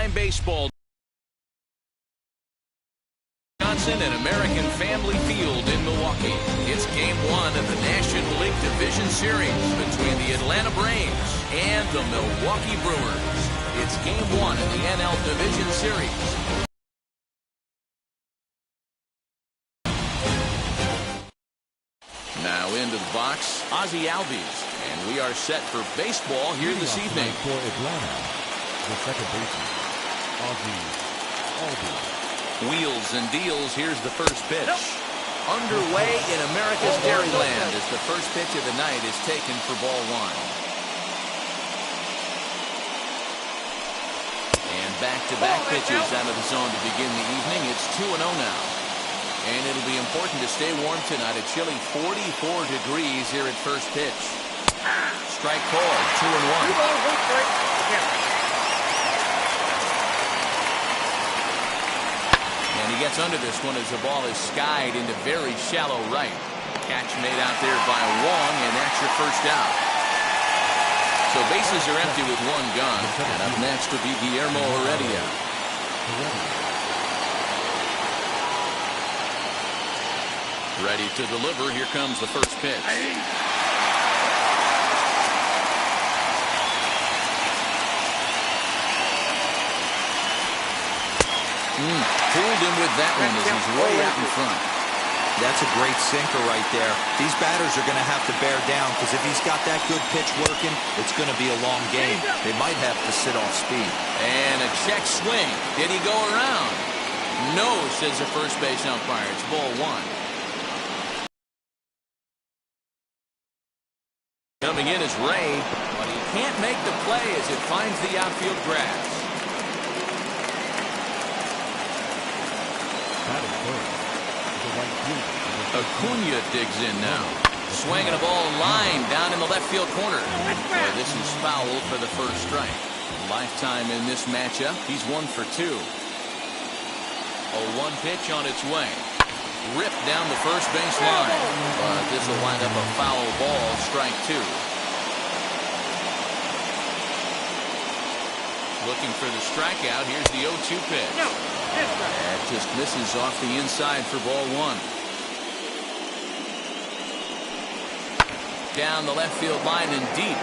time baseball. Wisconsin and American Family Field in Milwaukee. It's game one of the National League Division Series between the Atlanta Braves and the Milwaukee Brewers. It's game one of the NL Division Series. Now into the box, Ozzie Albies, and we are set for baseball here this evening. For Atlanta, the second baseman, Ozzie Albies. Wheels and deals. Here's the first pitch. Underway in America's Dairyland as the first pitch of the night is taken for ball one. And back-to-back pitches out of the zone to begin the evening. It's 2-0 now. And it'll be important to stay warm tonight. A chilly 44 degrees here at first pitch. Strike called, 2-1. And he gets under this one as the ball is skied into very shallow right. Catch made out there by Wong, and that's your first out. So bases are empty with one gun. And up next will be Guillermo Heredia. Ready to deliver. Here comes the first pitch. Fooled him with that one as he's way out in front. That's a great sinker right there. These batters are going to have to bear down because if he's got that good pitch working, it's going to be a long game. They might have to sit off speed. And a check swing. Did he go around? No, says the first base umpire. It's ball one. Coming in is Ray, but he can't make the play as it finds the outfield grass. Acuna digs in now. Swinging a ball line down in the left field corner. Boy, this is foul for the first strike. Lifetime in this matchup. He's 1 for 2. 0-1 pitch on its way. Ripped down the first base line. But this will wind up a foul ball. Strike 2. Looking for the strikeout. Here's the 0-2 pitch. That just misses off the inside for ball one. Down the left field line and deep.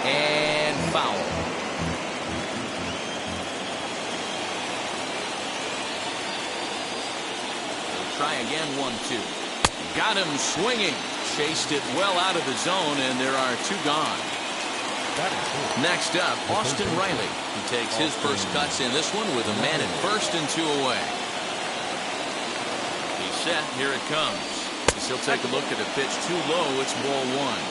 And foul. Try again, 1-2. Got him swinging. Chased it well out of the zone, and there are 2 gone. Next up, Austin Riley. He takes his first cuts in this one with a man at first and 2 away. He's set. Here it comes. As he'll take a look at a pitch too low. It's ball one.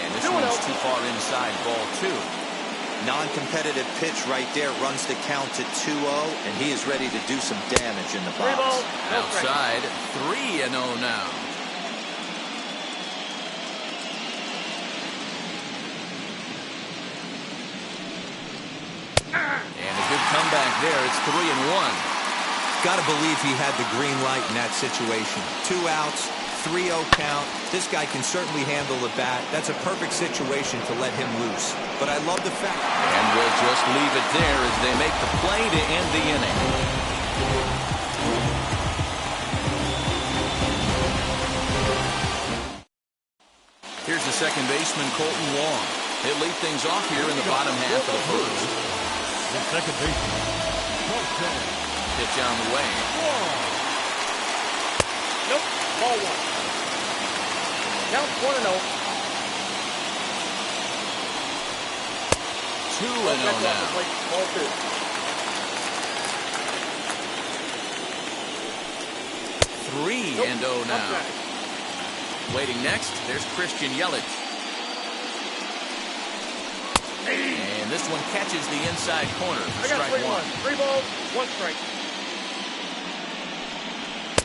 And this one's too far inside, ball 2. Non-competitive pitch right there, runs the count to 2-0, and he is ready to do some damage in the box. Outside, 3-0 now. And a good comeback there. It's 3-1. Got to believe he had the green light in that situation. 2 outs. 3-0 count. This guy can certainly handle the bat. That's a perfect situation to let him loose. But I love the fact. And we'll just leave it there as they make the play to end the inning. Here's the second baseman, Colton Wong. He'll lead things off here in the bottom half of the first. The second baseman, Colton. Pitch on the way. Nope. Ball one. Count 1-0. 2-0 now. Ball 2. 3-0 now. Waiting next, there's Christian Yelich. And this one catches the inside corner for strike 1. 3 balls, 1 strike.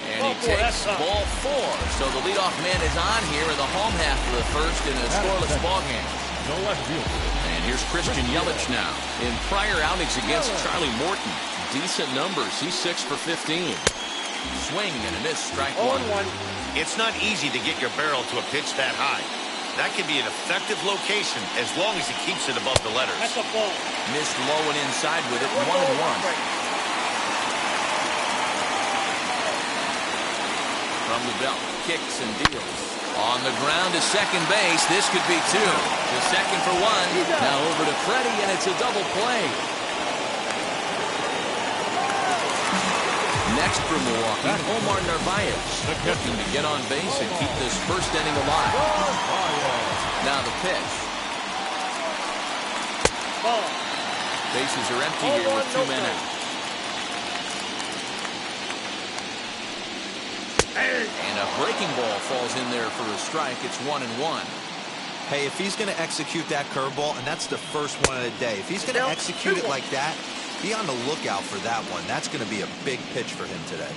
And he takes ball 4. So the leadoff man is on here in the home half of the first in a scoreless ballgame. No left field. And here's Christian Yelich now. In prior outings against Charlie Morton, decent numbers. He's 6 for 15. Swing and a miss, strike 1. It's not easy to get your barrel to a pitch that high. That can be an effective location as long as he keeps it above the letters. That's a ball. Missed low and inside with it. 1 ball, and 1. strike. From the belt, kicks and deals. On the ground to second base. This could be 2. To second for 1. Now over to Freddie, and it's a double play. Next for Milwaukee, Omar Narvaez, looking to get on base and keep this first inning alive. Now the pitch. Ball. Bases are empty here with 2 men out. And a breaking ball falls in there for a strike. It's 1 and 1. Hey, if he's going to execute that curveball, and that's the first one of the day, if he's going to execute it like that, be on the lookout for that one. That's going to be a big pitch for him today.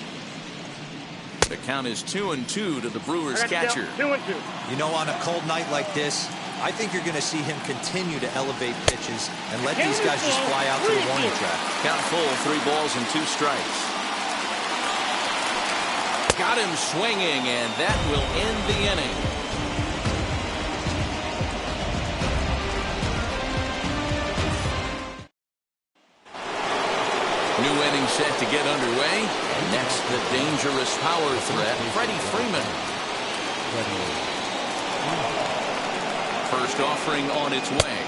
The count is 2-2 to the Brewers catcher. 2-2. You know, on a cold night like this, I think you're going to see him continue to elevate pitches and let these guys just fly out to the warning track. Count full, 3 balls and 2 strikes. Got him swinging, and that will end the inning. New inning set to get underway. Next, the dangerous power threat, Freddie Freeman. First offering on its way.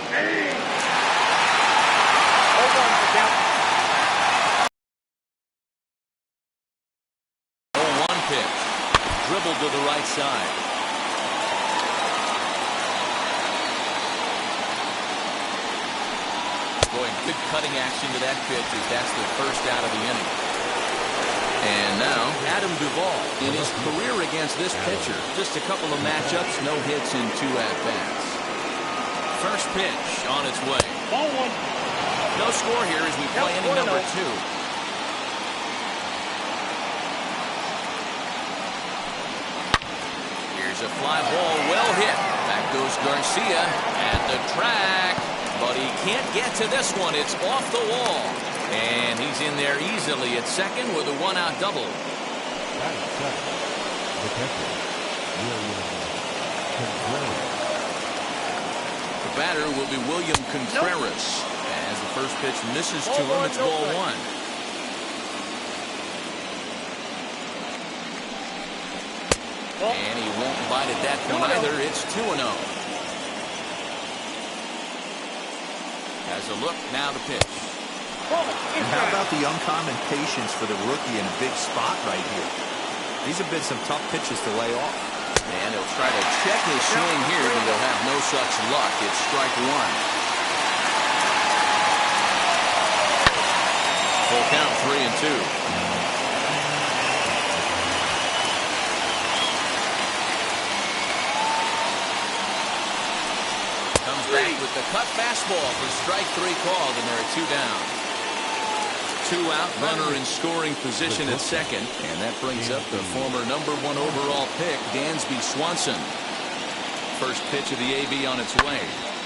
Hold on for count. 0-1 pitch. Dribbled to the right side. Boy, good cutting action to that pitch as that's the first out of the inning. And now, Adam Duvall in his career against this pitcher. Just a couple of matchups, no hits in 2 at-bats. First pitch on its way. Ball 1. No score here as we play inning number 2. Here's a fly ball, well hit. Back goes Garcia at the track. But he can't get to this one. It's off the wall. And he's in there easily at second with a 1-out double. That is second. The catcher, William Contreras. The batter will be William Contreras. As the first pitch misses to him, it's ball 1. And he won't bite at that point either. It's 2-0. As a look, now the pitch. And how about the uncommon patience for the rookie in a big spot right here? These have been some tough pitches to lay off. And he'll try to check his swing here, but he'll have no such luck. It's strike 1. Full count, 3-2. Back with the cut fastball for strike 3 called, and there are 2 down. 2 out, runner in scoring position at second, and that brings up the former number 1 overall pick, Dansby Swanson. First pitch of the AB on its way,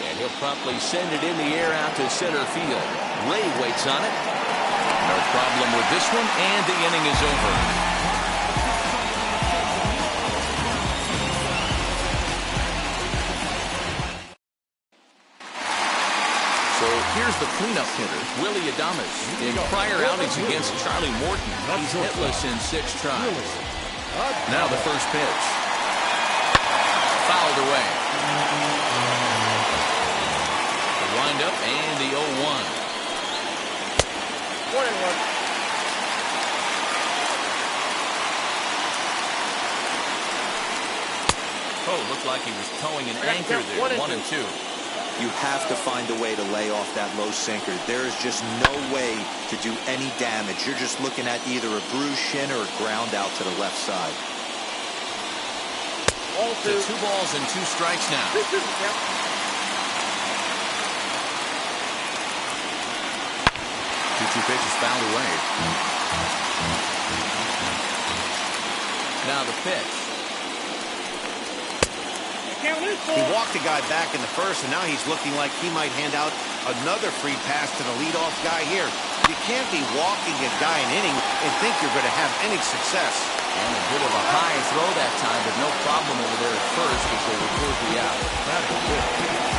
and he'll promptly send it in the air out to center field. Ray waits on it. No problem with this one, and the inning is over. Here's the cleanup hitter, Willie Adames. In prior outings against Charlie Morton, he's hitless in 6 tries. Now the first pitch. Fouled away. The windup and the 0-1. 1-1. Oh, looked like he was towing an anchor there. 1-2. You have to find a way to lay off that low sinker. There is just no way to do any damage. You're just looking at either a bruised shin or a ground out to the left side. Ball 2. To 2 balls and 2 strikes now. 2-2 count. 2-2 pitch is fouled away. Now the pitch. He walked the guy back in the first, and now he's looking like he might hand out another free pass to the leadoff guy here. You can't be walking a guy an inning and think you're going to have any success. And a bit of a high throw that time, but no problem over there at first as they record the out.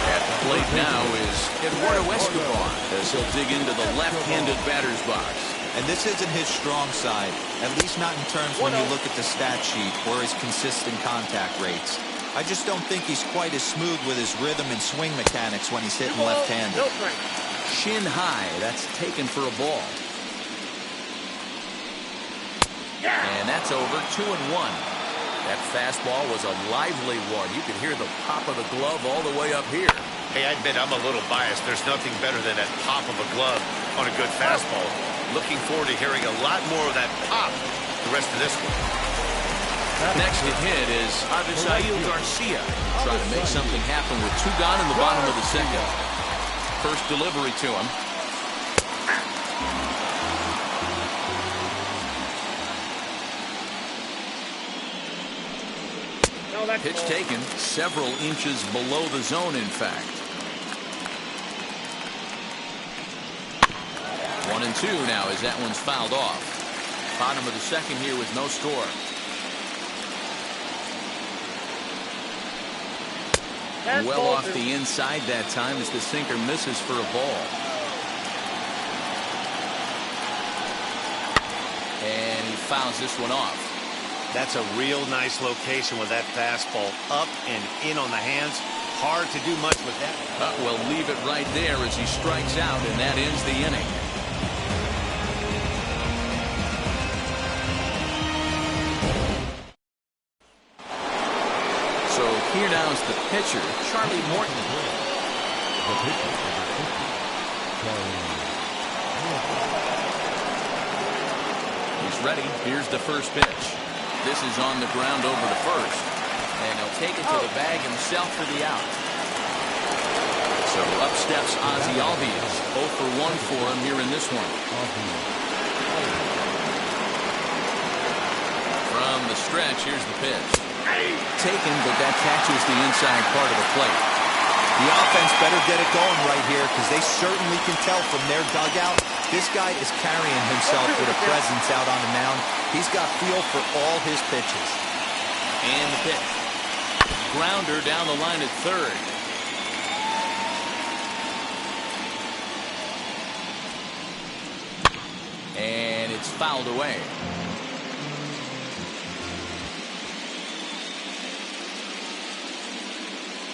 At the plate now is Eduardo Escobar as he'll dig into the left-handed batter's box. And this isn't his strong side, at least not in terms when you look at the stat sheet or his consistent contact rates. I just don't think he's quite as smooth with his rhythm and swing mechanics when he's hitting left-handed. Shin high, that's taken for a ball. And that's over, 2-1. That fastball was a lively one. You could hear the pop of the glove all the way up here. Hey, I admit I'm a little biased. There's nothing better than that pop of a glove on a good fastball. Looking forward to hearing a lot more of that pop the rest of this one. Next to hit is Avisail Garcia. Trying to make something happen with 2 gone in the bottom of the second. First delivery to him. Pitch taken several inches below the zone, in fact. 1-2 now as that one's fouled off. Bottom of the second here with no score. Well off the inside that time as the sinker misses for a ball. And he fouls this one off. That's a real nice location with that fastball up and in on the hands. Hard to do much with that. Well, leave it right there as he strikes out, and that ends the inning. So here now is the pitcher, Charlie Morton. The pitcher, Charlie Morton. He's ready. Here's the first pitch. This is on the ground over to first. And he'll take it to the bag himself for the out. So up steps Ozzie Albies. 0 for 1 for him here in this one. From the stretch, here's the pitch. Taken, but that catches the inside part of the plate. The offense better get it going right here because they certainly can tell from their dugout this guy is carrying himself with a presence out on the mound. He's got feel for all his pitches. And the pitch. Grounder down the line at third. And it's fouled away.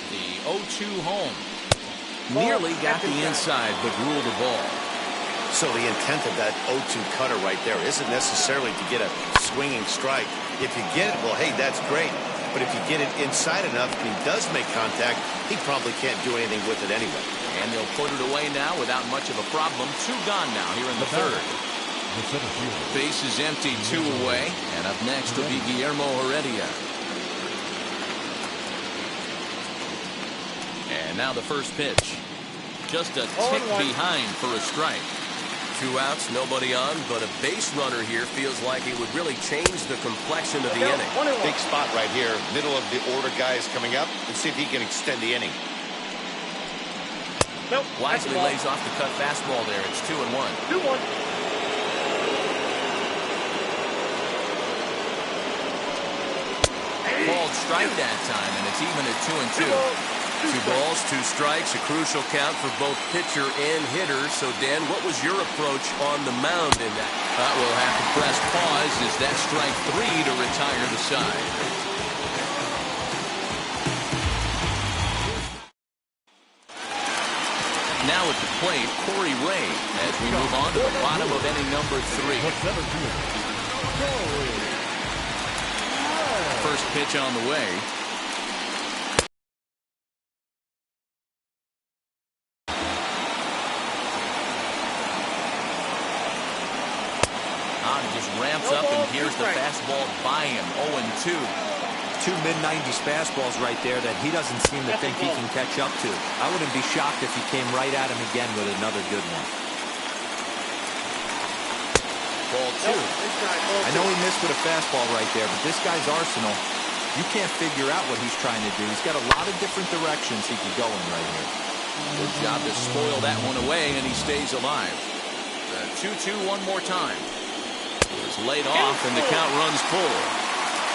The 0-2 home. Nearly got the inside, but ruled the ball. So the intent of that 0-2 cutter right there isn't necessarily to get a swinging strike. If you get it, well, hey, that's great. But if you get it inside enough and he does make contact, he probably can't do anything with it anyway. And they'll put it away now without much of a problem. 2 gone now here in the third. Base is empty, 2 away. And up next will be Guillermo Heredia. And now the first pitch. Just a tick behind for a strike. 2 outs, nobody on, but a base runner here feels like it would really change the complexion of the inning. Big spot right here. Middle of the order guy is coming up. Let's see if he can extend the inning. Wisely lays off the cut fastball there. It's 2-1. 2-1. Called strike that time, and it's even at 2-2. 2 balls, 2 strikes, a crucial count for both pitcher and hitter. So, Dan, what was your approach on the mound in that? We'll have to press pause as that strike 3 to retire the side. Now at the plate, Corey Ray, as we move on to the bottom of inning number 3. First pitch on the way. Ramps up, and here's the fastball by him. 0-2. 2 mid-90s fastballs right there that he doesn't seem to think he can catch up to. I wouldn't be shocked if he came right at him again with another good one. Ball 2. I know he missed with a fastball right there, but this guy's arsenal, you can't figure out what he's trying to do. He's got a lot of different directions he could go in right here. Good job to spoil that one away, and he stays alive. 2-2 one more time. is laid off, and the count runs full.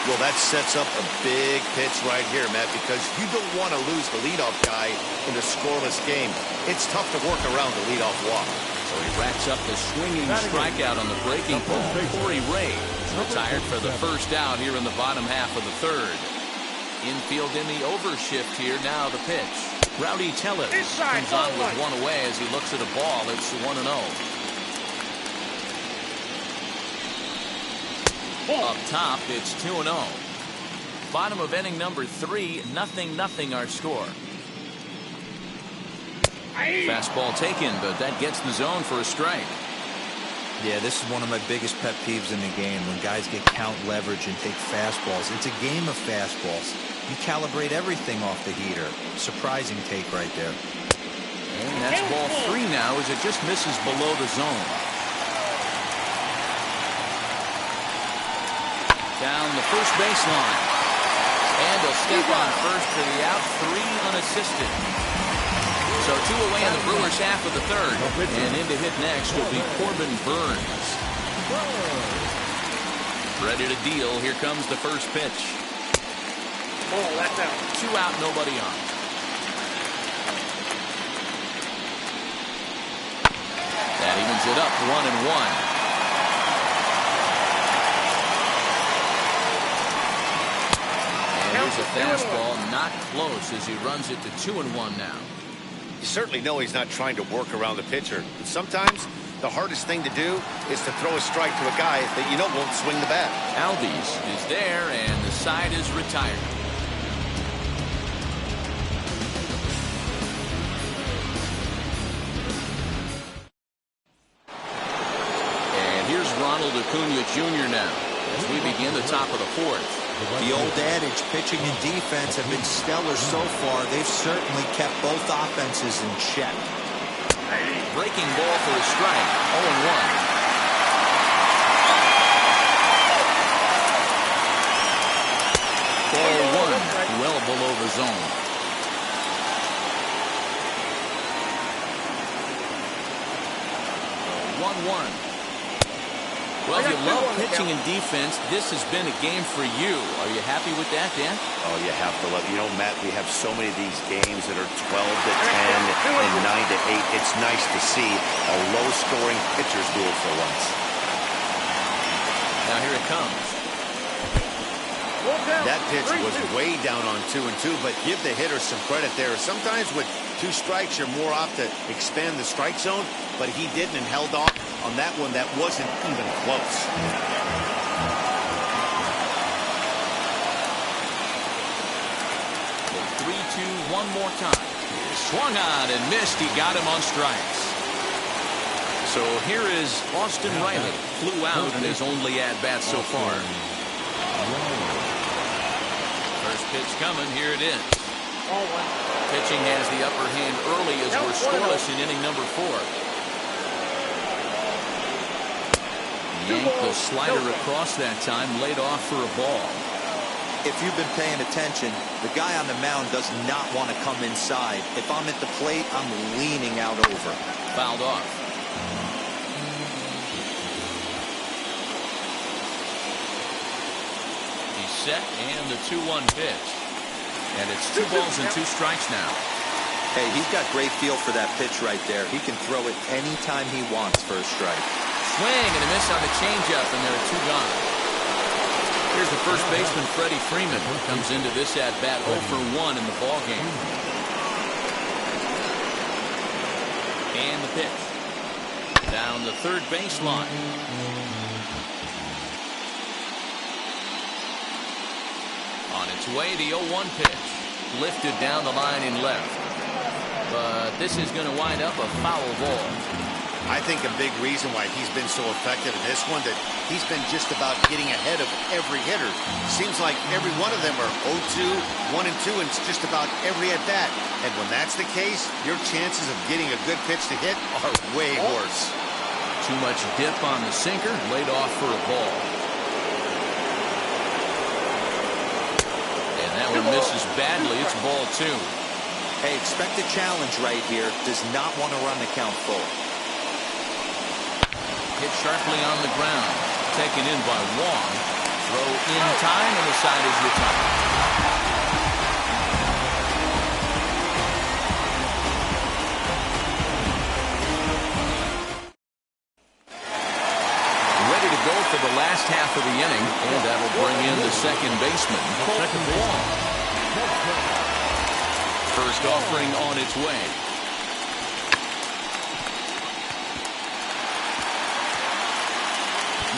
Well, that sets up a big pitch right here, Matt, because you don't want to lose the leadoff guy in a scoreless game. It's tough to work around the leadoff walk. So he racks up the swinging strikeout on the breaking ball. Corey Ray retired for the first out here in the bottom half of the third. Infield in the overshift here. Now the pitch. Rowdy Tellez comes on with one away as he looks at a ball. It's 1-0. Up top, it's 2-0. Bottom of inning number 3, 0-0 our score. Fastball taken, but that gets the zone for a strike. Yeah, this is one of my biggest pet peeves in the game, when guys get count leverage and take fastballs. It's a game of fastballs. You calibrate everything off the heater. Surprising take right there. And that's ball 3 now as it just misses below the zone. Down the first baseline. And he'll step on first for the out, 3 unassisted. So 2 away in the Brewers half of the third. And in to hit next will be Corbin Burns. Ready to deal. Here comes the first pitch. Oh, that's out. 2 out, nobody on. That evens it up, 1-1. Here's a fastball, not close as he runs it to 2-1 now. You certainly know he's not trying to work around the pitcher. But sometimes the hardest thing to do is to throw a strike to a guy that you know won't swing the bat. Albies is there, and the side is retired. And here's Ronald Acuna Jr. now as we begin the top of the fourth. The old adage, pitching and defense have been stellar so far. They've certainly kept both offenses in check. Breaking ball for a strike. 0-1. Ball 1, well below the zone. One. Well, if you love pitching and defense, this has been a game for you. Are you happy with that, Dan? Oh, you have to love it. You know, Matt, we have so many of these games that are 12 to 10 and 9 to 8. It's nice to see a low-scoring pitcher's duel for once. Now here it comes. That pitch was way down on 2-2, but give the hitter some credit there. Sometimes with 2 strikes, you're more apt to expand the strike zone, but he didn't and held off on that one that wasn't even close. The 3-2 one more time. Swung on and missed. He got him on strikes. So here is Austin Riley. Flew out in his only at-bat so far. First pitch coming. Here it is. Pitching has the upper hand early as we're scoreless in inning number 4. Yanked the slider across that time, laid off for a ball. If you've been paying attention, the guy on the mound does not want to come inside. If I'm at the plate, I'm leaning out over. Fouled off. He's set, and the 2-1 pitch. And it's 2 balls and 2 strikes now. Hey, he's got great feel for that pitch right there. He can throw it anytime he wants for a strike. Swing and a miss on the changeup, and there are 2 gone. Here's the first baseman, Freddie Freeman, who comes into this at-bat 0 for 1 in the ballgame. And the pitch. Down the third baseline. On its way, the 0-1 pitch. Lifted down the line in left. But this is going to wind up a foul ball. I think a big reason why he's been so effective in this one, that he's been just about getting ahead of every hitter. Seems like every one of them are 0-2, 1-2, and it's just about every at-bat. And when that's the case, your chances of getting a good pitch to hit are way worse. Too much dip on the sinker, laid off for a ball. And that one misses badly. It's ball 2. Hey, expect a challenge right here. Does not want to run the count full. Hit sharply on the ground. taken in by Wong. Throw in time, and the side is retired. For the last half of the inning, and that'll bring in the second baseman, Wong. First offering on its way.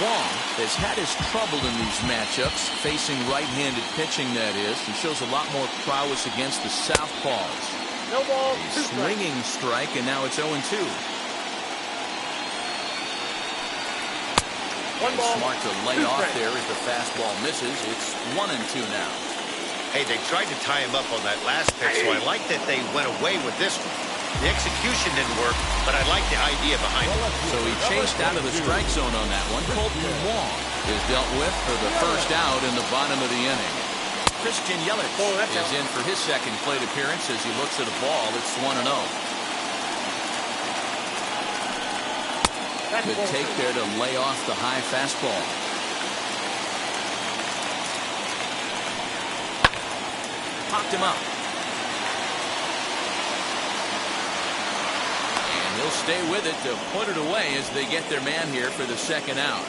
Wong has had his trouble in these matchups, facing right-handed pitching, that is. He shows a lot more prowess against the southpaws. No ball, A swinging strike, and now it's 0-2. Smart to lay off there as the fastball misses. It's 1-2 now. Hey, they tried to tie him up on that last pitch, so I like that they went away with this one. The execution didn't work, but I like the idea behind it. So he chased out of the strike zone on that one. Colton Wong is dealt with for the first out in the bottom of the inning. Christian Yelich is in for his second plate appearance as he looks at a ball. It's 1-0. Good take there to lay off the high fastball. Popped him up. And he'll stay with it to put it away as they get their man here for the second out.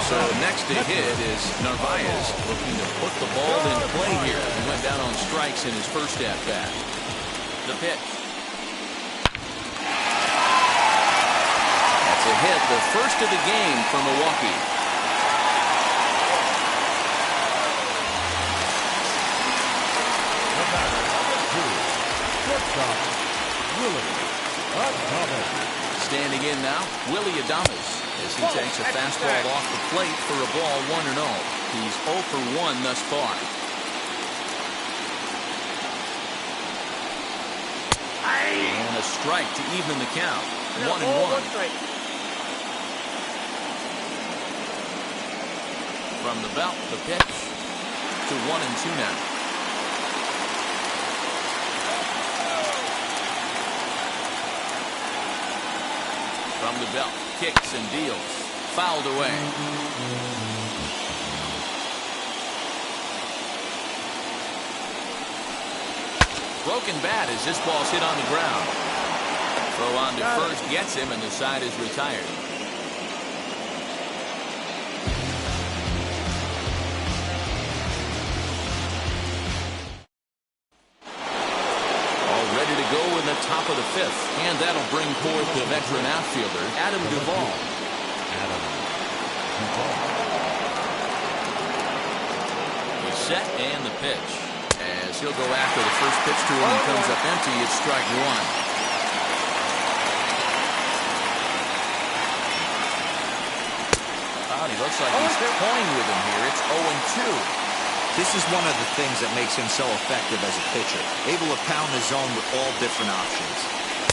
So next to hit is Narvaez, looking to put the ball in play here. He went down on strikes in his first at-bat. The pitch. A hit, the first of the game for Milwaukee. Standing in now, Willie Adames as he takes a fastball off the plate for a ball 1-0. He's 0 for 1 thus far. And a strike to even the count. 1-1. From the belt, the pitch to 1-2 now. From the belt, kicks and deals. Fouled away. Broken bat as this ball's hit on the ground. Throw on to first gets him, and the side is retired. Top of the fifth, and that'll bring forth the veteran outfielder Adam Duvall. He's set, and the pitch as he'll go after the first pitch to him. He comes up empty. It's strike one. He looks like he's toying with him here. It's 0-2. This is one of the things that makes him so effective as a pitcher, able to pound the zone with all different options.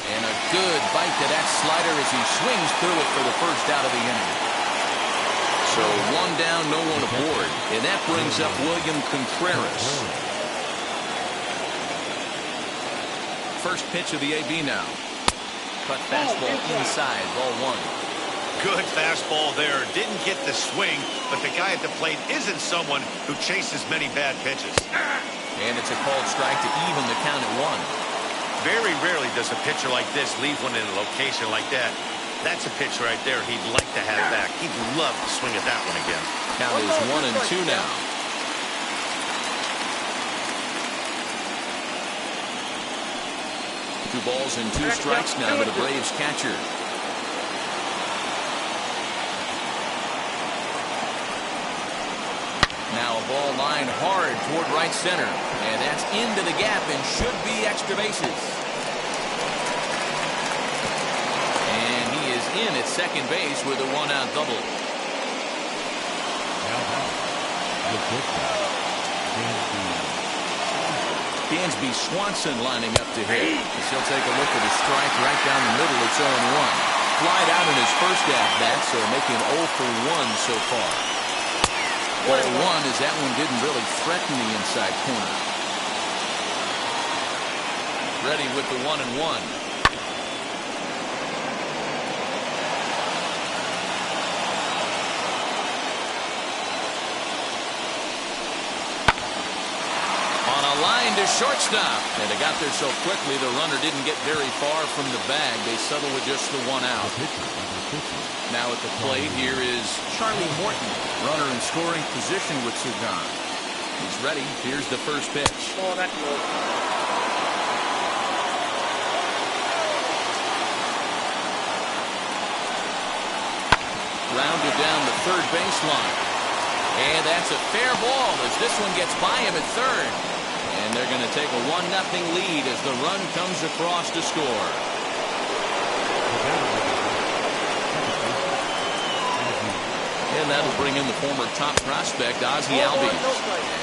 And a good bite to that slider as he swings through it for the first out of the inning. So one down, no one aboard, and that brings up William Contreras. First pitch of the AB now. Cut fastball inside, ball one. Good fastball there. Didn't get the swing, but the guy at the plate isn't someone who chases many bad pitches. And it's a called strike to even the count at one. Very rarely does a pitcher like this leave one in a location like that. That's a pitch right there he'd like to have back. He'd love to swing at that one again. Count is 1-2 now. Two balls and two strikes now to the Braves catcher. Now a ball lined hard toward right center. And that's into the gap and should be extra bases. And he is in at second base with a one-out double. Dansby Swanson lining up to hit. He'll take a look at a strike right down the middle. It's 0-1. Flied out in his first at-bat, so making 0 for 1 so far. Ball one as that one didn't really threaten the inside corner. Ready with the 1-1. to shortstop. And they got there so quickly, the runner didn't get very far from the bag. They settle with just the one out. Now at the plate, here is Charlie Morton. Runner in scoring position with two gone. He's ready. Here's the first pitch. Oh, that's low. Rounded down the third baseline. And that's a fair ball as this one gets by him at third. And they're going to take a 1-0 lead as the run comes across to score. And that'll bring in the former top prospect, Ozzie Albies.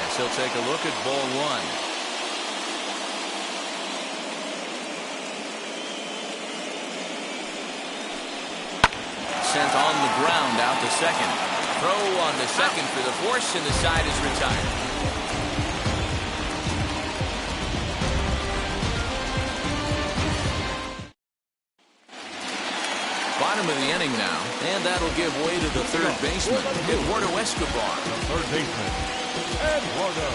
As he'll take a look at ball one. Sent on the ground out to second. Throw on the second for the force, and the side is retired. Bottom of the inning now, and that'll give way to the third baseman, Eduardo Escobar. Third baseman, Eduardo.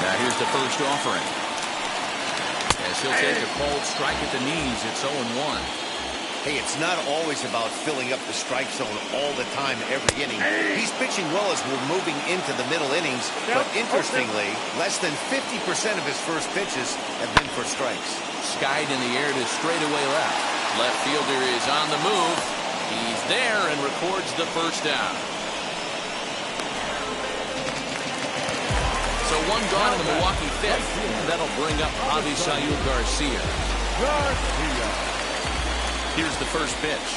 Now here's the first offering. As he'll take a cold strike at the knees, it's 0-1. Hey, it's not always about filling up the strike zone all the time, every inning. He's pitching well as we're moving into the middle innings, but interestingly, less than 50% of his first pitches have been for strikes. Skied in the air to straightaway left. Left fielder is on the move. He's there and records the first down. So one gone in the Milwaukee fifth. And that'll bring up Avisail Garcia. Here's the first pitch.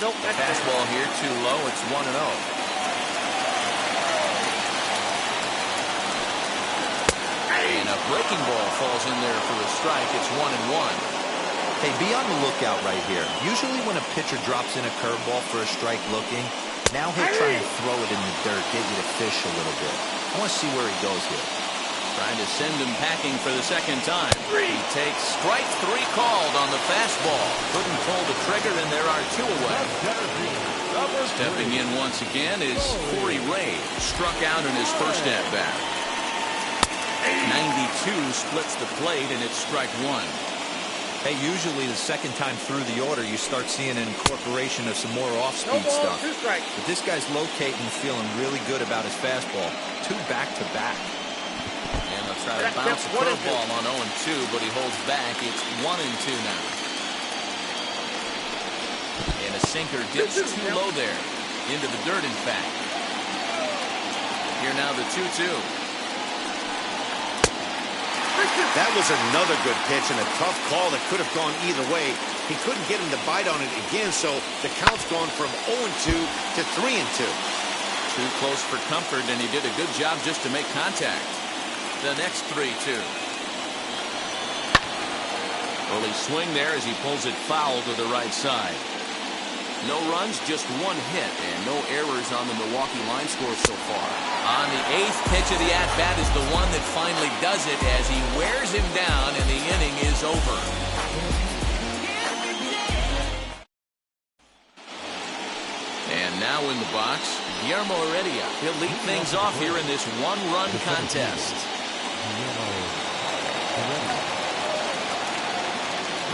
Nope, that's fastball here too low. It's 1-0. And a breaking ball falls in there for a strike. It's 1-1. Hey, be on the lookout right here. Usually when a pitcher drops in a curveball for a strike looking, now he'll try and throw it in the dirt, get you to fish a little bit. I want to see where he goes here. Trying to send him packing for the second time. He takes strike three called on the fastball. Couldn't pull the trigger, and there are two away. Stepping in once again is Corey Ray. Struck out in his first at-bat. 92 splits the plate, and it's strike one. Hey, usually the second time through the order, you start seeing an incorporation of some more off-speed stuff. But this guy's locating, feeling really good about his fastball. Two back-to-back. And they'll try to bounce a curveball on 0-2, but he holds back. It's 1-2 now. And a sinker dips too low there. Into the dirt, in fact. Here now the 2-2. That was another good pitch and a tough call that could have gone either way. He couldn't get him to bite on it again, so the count's gone from 0-2 to 3-2. Too close for comfort, and he did a good job just to make contact. The next 3-2. Early swing there as he pulls it foul to the right side. No runs, just one hit, and no errors on the Milwaukee line score so far. On the eighth pitch of the at-bat is the one that finally does it as he wears him down and the inning is over. And now in the box, Guillermo Heredia. He'll lead things off here in this one-run contest.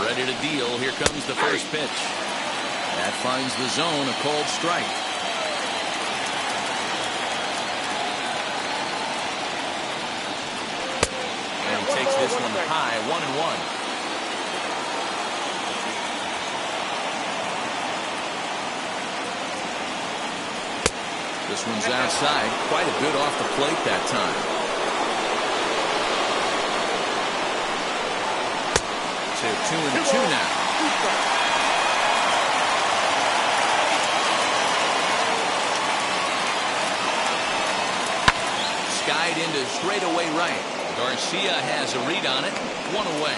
Ready to deal. Here comes the first pitch. That finds the zone, a cold strike. And he takes this one high, 1-1. This one's outside, quite a bit off the plate that time. 2-2 now. Skied into straightaway right. Garcia has a read on it. One away.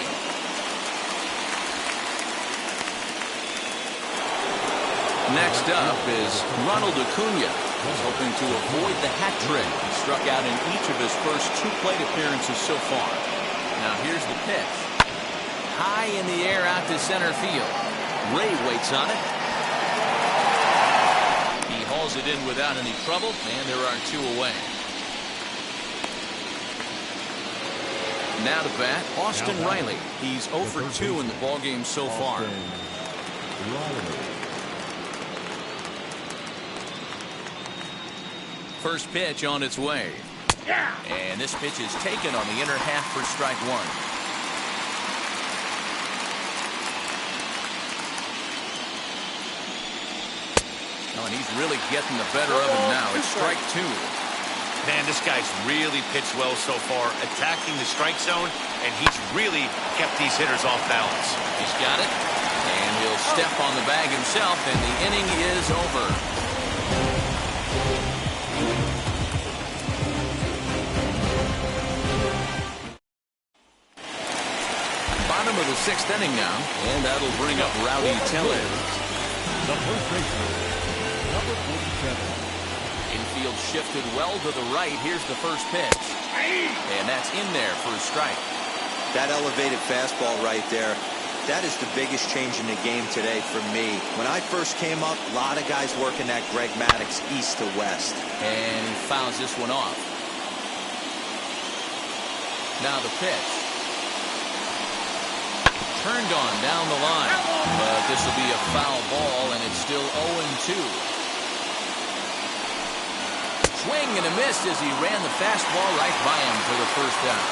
Next up is Ronald Acuna. He's hoping to avoid the hat trick. He struck out in each of his first two plate appearances so far. Now here's the pitch. High in the air out to center field. Ray waits on it. He hauls it in without any trouble, and there are two away. Now to bat, Austin Riley. He's 0 for 2 in the ballgame so far. First pitch on its way. And this pitch is taken on the inner half for strike one. Oh, and he's really getting the better of him now. It's strike two. Man, this guy's really pitched well so far, attacking the strike zone, and he's really kept these hitters off balance. He's got it, and he'll step on the bag himself, and the inning is over. Bottom of the sixth inning now, and that'll bring up Rowdy Tellez. The first baseman, number 47. Infield shifted well to the right. Here's the first pitch. And that's in there for a strike. That elevated fastball right there, that is the biggest change in the game today for me. When I first came up, a lot of guys working that Greg Maddux east to west. And he fouls this one off. Now the pitch. Turned on down the line. But this will be a foul ball, and it's still 0-2. Swing and a miss as he ran the fastball right by him for the first down.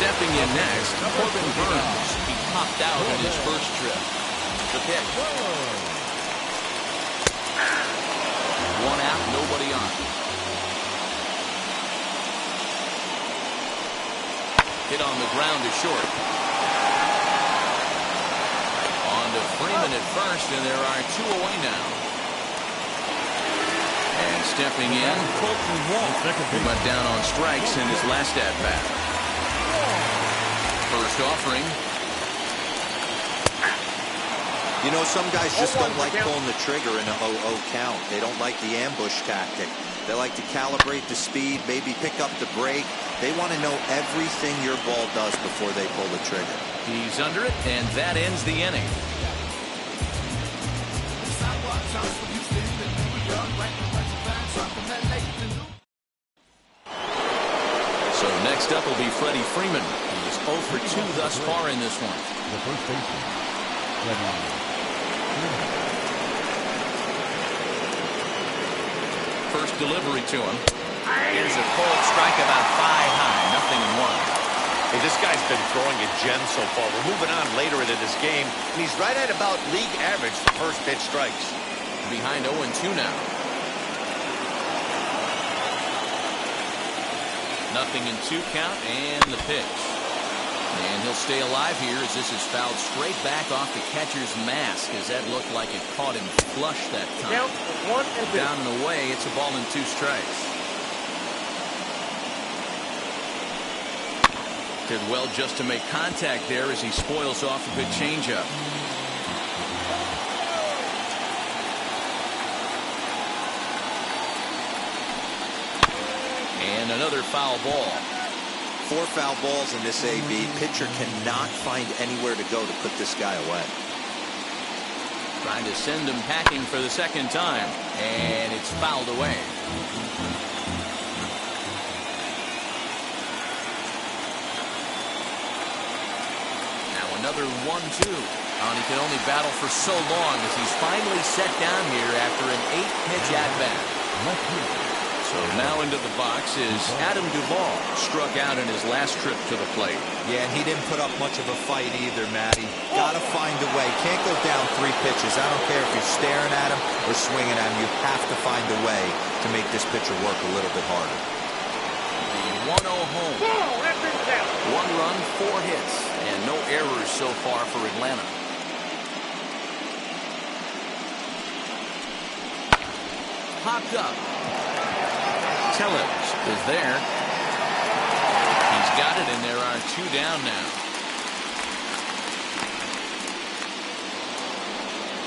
Stepping in next, Corbin Burns. He popped out in his first trip. The pitch. One out, nobody on. Hit on the ground to short. On to Freeman at first, and there are two away now. And stepping in, Colton Wall. He went down on strikes in his last at-bat. First offering. You know, some guys just don't like pulling the trigger in a 0-0 count. They don't like the ambush tactic. They like to calibrate the speed, maybe pick up the brake. They want to know everything your ball does before they pull the trigger. He's under it, and that ends the inning. So next up will be Freddie Freeman. He's 0 for 2 thus far in this one. The first baseman, Freddie Freeman. First delivery to him. Here's a cold strike about 5 high. 0-1. Hey, this guy's been throwing a gem so far. We're moving on later into this game, and he's right at about league average for first pitch strikes. Behind 0-2 now. 0-2 count, and the pitch. And he'll stay alive here as this is fouled straight back off the catcher's mask, as that looked like it caught him flush that time. Down and away, it's a ball and 2 strikes. Did well just to make contact there as he spoils off a good changeup. And another foul ball. 4 foul balls in this AB. Pitcher cannot find anywhere to go to put this guy away. Trying to send him packing for the second time. And it's fouled away. Now another 1-2. And he can only battle for so long as he's finally set down here after an 8-pitch at-bat. So now into the box is Adam Duvall. Struck out in his last trip to the plate. Yeah, and he didn't put up much of a fight either, Matty. Gotta find a way. Can't go down 3 pitches. I don't care if you're staring at him or swinging at him. You have to find a way to make this pitcher work a little bit harder. The 1-0 home. 1 run, 4 hits, and no errors so far for Atlanta. Popped up. Tellez is there. He's got it, and there are 2 down now.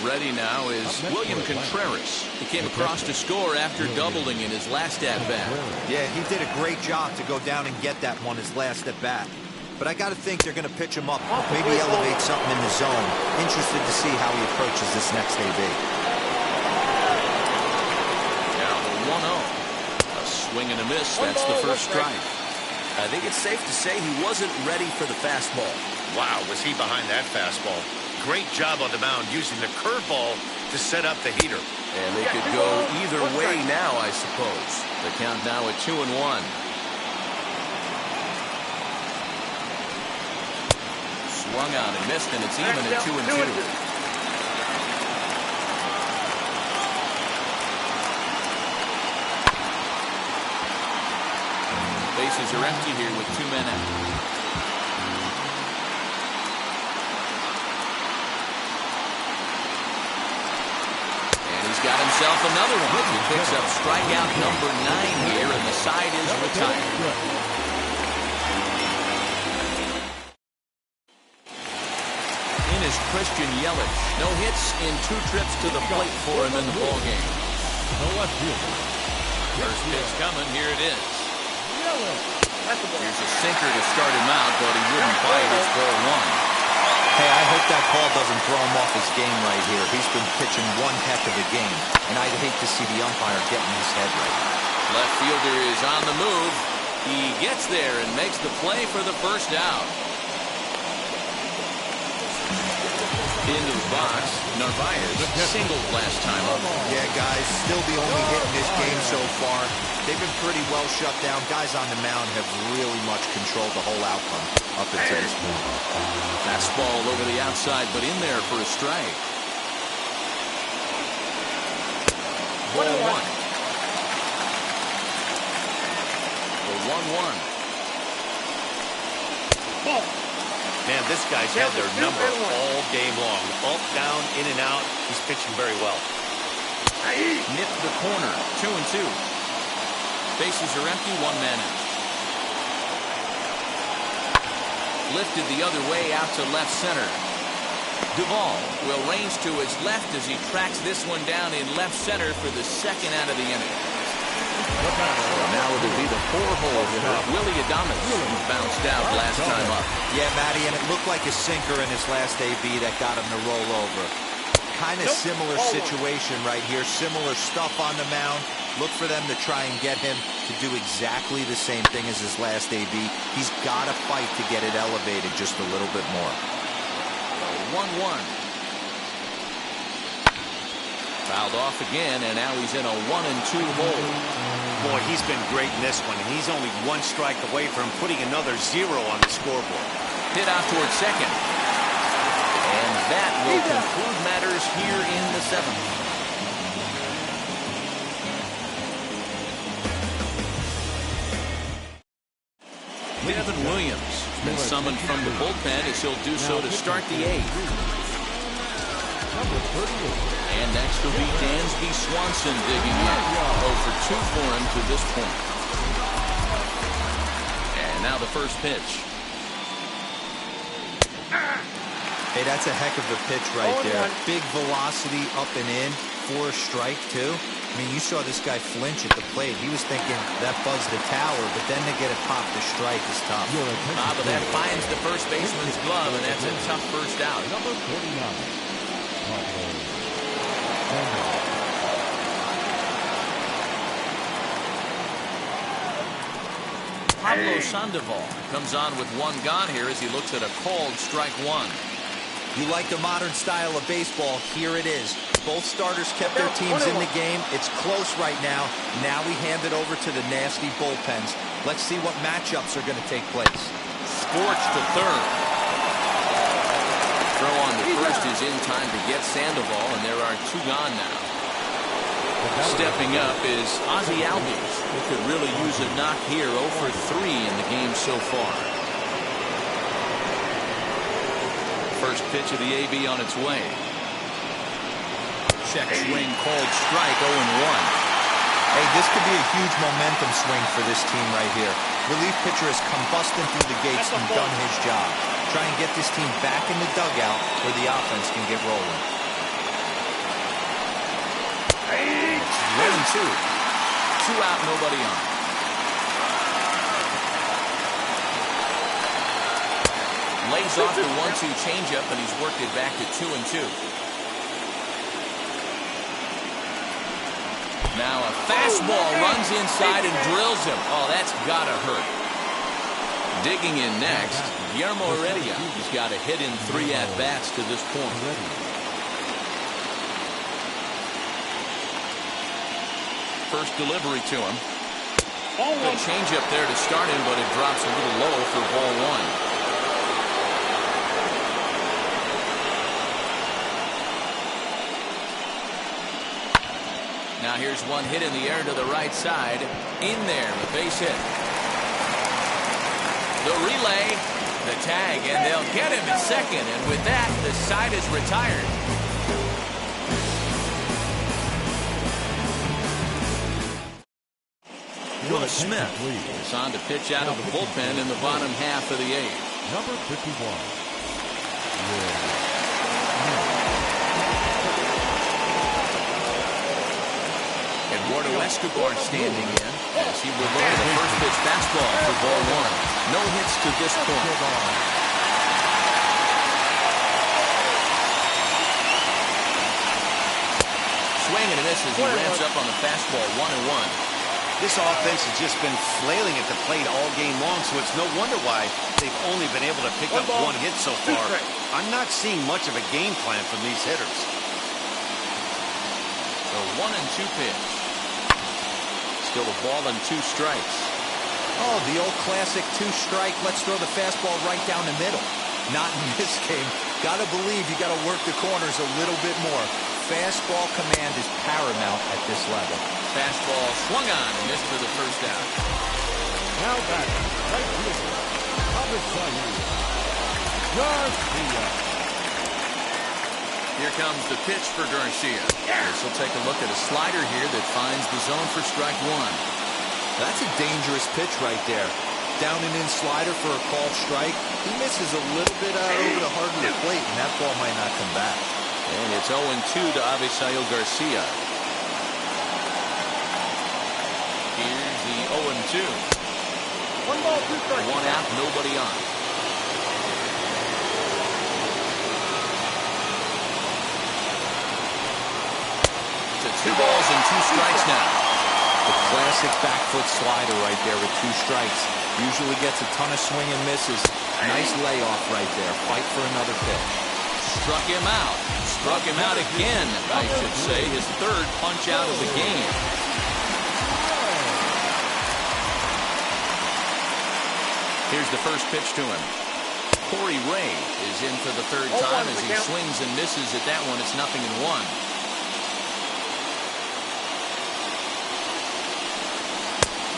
Ready now is William Contreras. He came across to score after doubling in his last at-bat. Yeah, he did a great job to go down and get that one his last at-bat. But I got to think they're going to pitch him up, maybe elevate something in the zone. Interested to see how he approaches this next AB. Now the 1-0. Swing and a miss. That's the first strike. I think it's safe to say he wasn't ready for the fastball. Wow, was he behind that fastball. Great job on the mound using the curveball to set up the heater. And they could go either way now, I suppose. The count now at 2-1. Swung on and missed, and it's even at 2-2. Bases are empty here with 2 men out. And he's got himself another one. He picks up strikeout number 9 here, and the side is retired. In is Christian Yelich. No hits in 2 trips to the plate for him in the ballgame. First pitch coming. Here it is. Here's a sinker to start him out, but he wouldn't bite. It's ball 1. Hey, I hope that call doesn't throw him off his game right here. He's been pitching one heck of a game, and I'd hate to see the umpire getting his head right now. Left fielder is on the move. He gets there and makes the play for the first out. Into the box, Narvaez singled last time up. Yeah, guys, still the only hit in this game so far. They've been pretty well shut down. Guys on the mound have really much controlled the whole outcome up until this point. Fastball over the outside, but in there for a strike. Ball 1. The 1-1. Ball. Man, this guy's had their number all game long. Up, down, in and out. He's pitching very well. Nipped the corner. 2-2. Bases are empty. 1 man out. Lifted the other way out to left center. Duvall will range to his left as he tracks this one down in left center for the second out of the inning. Now it'll be the 4-hole for Willie Adames, who bounced out last time up. Yeah, Matty, and it looked like a sinker in his last AB that got him to roll over. Kind of similar situation right here. Similar stuff on the mound. Look for them to try and get him to do exactly the same thing as his last AB. He's got to fight to get it elevated just a little bit more. 1-1. Fouled off again, and now he's in a 1-2 hole. Boy, he's been great in this one, and he's only 1 strike away from putting another 0 on the scoreboard. Hit out towards second. And that will conclude matters here in the 7th. Devin Williams has been summoned from the bullpen as he'll do so to start the 8th. And next will be Dansby Swanson digging in. 0 for 2 for him to this point. And now the first pitch. Hey, that's a heck of a pitch right there. Big velocity up and in for a strike, too. I mean, you saw this guy flinch at the plate. He was thinking that buzzed the tower, but then to get it popped to strike is tough. But that finds the first baseman's glove, and that's a tough first out. Number 49. Pablo Sandoval comes on with 1 gone here as he looks at a called strike 1. You like the modern style of baseball, here it is. Both starters kept their teams in the game. It's close right now. Now we hand it over to the nasty bullpens. Let's see what matchups are going to take place. Scorch to third. Throw on the first is in time to get Sandoval, and there are 2 gone now. Stepping up is Ozzie Albies, who could really use a knock here. 0 for 3 in the game so far. First pitch of the AB on its way. Check swing called strike. 0-1. Hey, this could be a huge momentum swing for this team right here. Relief pitcher has come busting through the gates and done his job. Try and get this team back in the dugout where the offense can get rolling. 1-2. 2 out, nobody on. Lays off the 1-2 changeup, and he's worked it back to 2-2. Now a fastball runs inside and drills him. Oh, that's gotta hurt. Digging in next, Guillermo Heredia. He's got a hit in 3 at-bats to this point. First delivery to him. Good changeup there to start him, but it drops a little low for ball 1. Now here's one hit in the air to the right side. In there, a base hit. The relay, the tag, and they'll get him at second. And with that, the side is retired. Will Smith is on to pitch out of the bullpen in the bottom half of the 8th. Number 51. Eduardo Escobar standing in as he will look at the first pitch fastball for ball 1. No hits to this point. Swing and a miss as he ramps up on the fastball. 1-1. This offense has just been flailing at the plate all game long, so it's no wonder why they've only been able to pick up 1 hit so far. I'm not seeing much of a game plan from these hitters. The 1-2 pitch. Still a ball and 2 strikes. Oh, the old classic 2-strike. Let's throw the fastball right down the middle. Not in this game. Gotta believe you gotta work the corners a little bit more. Fastball command is paramount at this level. Fastball swung on and missed for the first out. Now back, right fielder, Garcia. Here comes the pitch for Garcia. This will take a look at a slider here that finds the zone for strike 1. That's a dangerous pitch right there. Down and in slider for a called strike. He misses a little bit over the heart of the plate, and that ball might not come back. And it's 0-2 to Avisail Garcia. Here's the 0-2. 1 ball, 2 strikes. 1 out, nobody on. To 2 balls and 2 strikes now. The classic back foot slider right there with 2 strikes. Usually gets a ton of swing and misses. Nice layoff right there. Fight for another pitch. Struck him out. Struck him out again, I should say. His 3rd punch out of the game. Here's the first pitch to him. Corey Ray is in for the 3rd time as he swings and misses at that one. It's 0-1.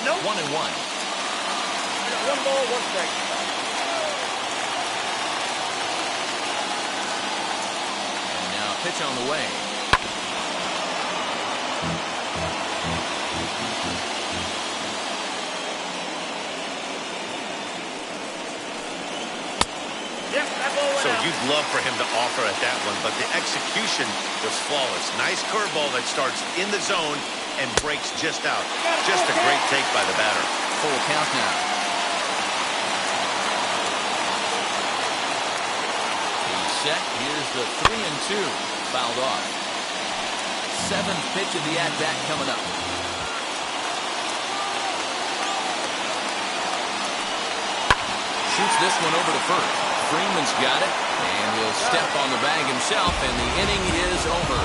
Nope. 1-1. 1 ball, 1 strike. And now a pitch on the way. Yep, that ball went So out. you'd love for him to offer at that one, but the execution was flawless. Nice curveball that starts in the zone and breaks just out. Just a great take by the batter. Full count now. He's set. Here's the 3-2. Fouled off. 7th pitch of the at-bat coming up. Shoots this one over to first. Freeman's got it, and he'll step on the bag himself, and the inning is over.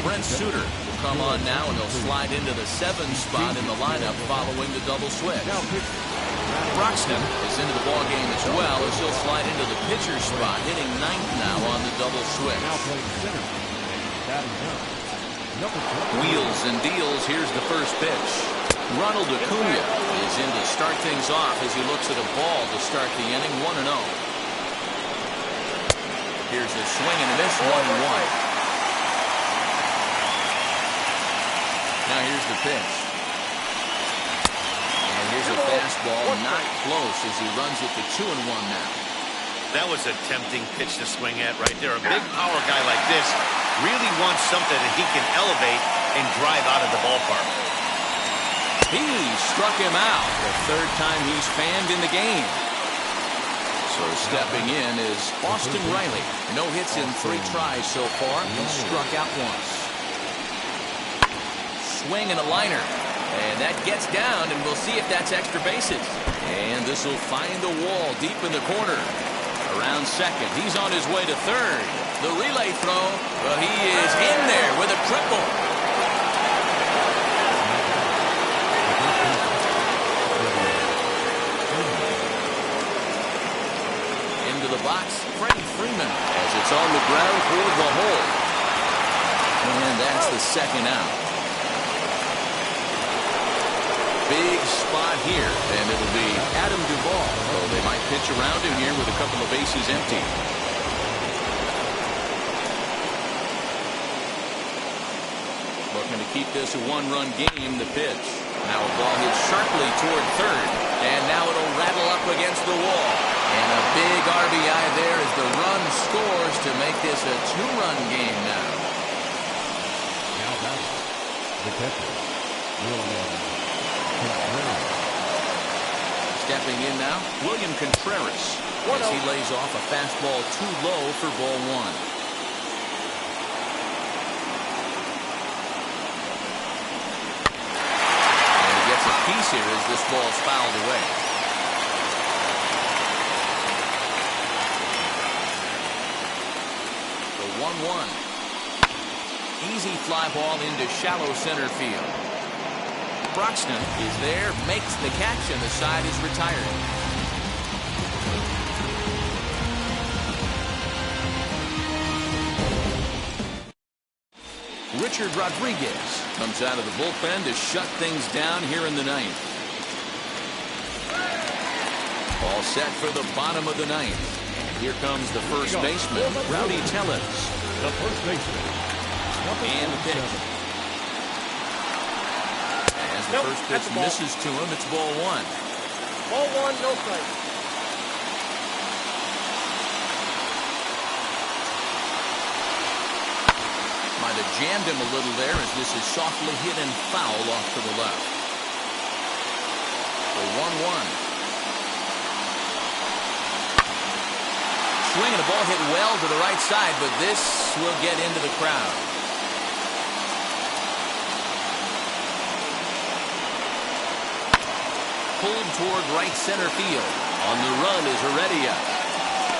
Brent Suter will come on now, and he'll slide into the 7th spot in the lineup following the double switch. Broxton is into the ballgame as well as he'll slide into the pitcher spot, hitting 9th now on the double switch. Wheels and deals. Here's the first pitch. Ronald Acuna is in to start things off as he looks at a ball to start the inning. 1-0. Here's a swing and a miss. 1-1. Now here's the pitch. And here's a fastball, not close as he runs it to 2-1 now. That was a tempting pitch to swing at right there. A big power guy like this really wants something that he can elevate and drive out of the ballpark. He struck him out the 3rd time he's fanned in the game. So stepping in is Austin Riley. No hits in 3 tries so far. He struck out once. swing and a liner. And that gets down, and we'll see if that's extra bases. And this will find the wall deep in the corner. Around second. He's on his way to third. The relay throw. Well, he is in there with a triple. Into the box, Freddie Freeman, as it's on the ground toward the hole. And that's the second out. Big spot here, and it'll be Adam Duvall. So they might pitch around him here with a couple of bases empty. Looking to keep this a one-run game, the pitch. Now a ball hits sharply toward third, and now it'll rattle up against the wall. And a big RBI there as the run scores to make this a two-run game now. Now that's the catcher, William. Stepping in now, William Contreras, as he lays off a fastball too low for ball one. And he gets a piece here as this ball's fouled away. The 1-1. Easy fly ball into shallow center field. Broxton is there, makes the catch, and the side is retired. Richard Rodriguez comes out of the bullpen to shut things down here in the ninth. All set for the bottom of the ninth. And here comes the first baseman, Rowdy Tellez. The first baseman. And the pitch. The first pitch misses to him. It's ball one. Ball one, no strike. Might have jammed him a little there as this is softly hit and foul off to the left. The 1-1. Swing and the ball hit well to the right side, but this will get into the crowd. Pulled toward right center field. On the run is Heredia.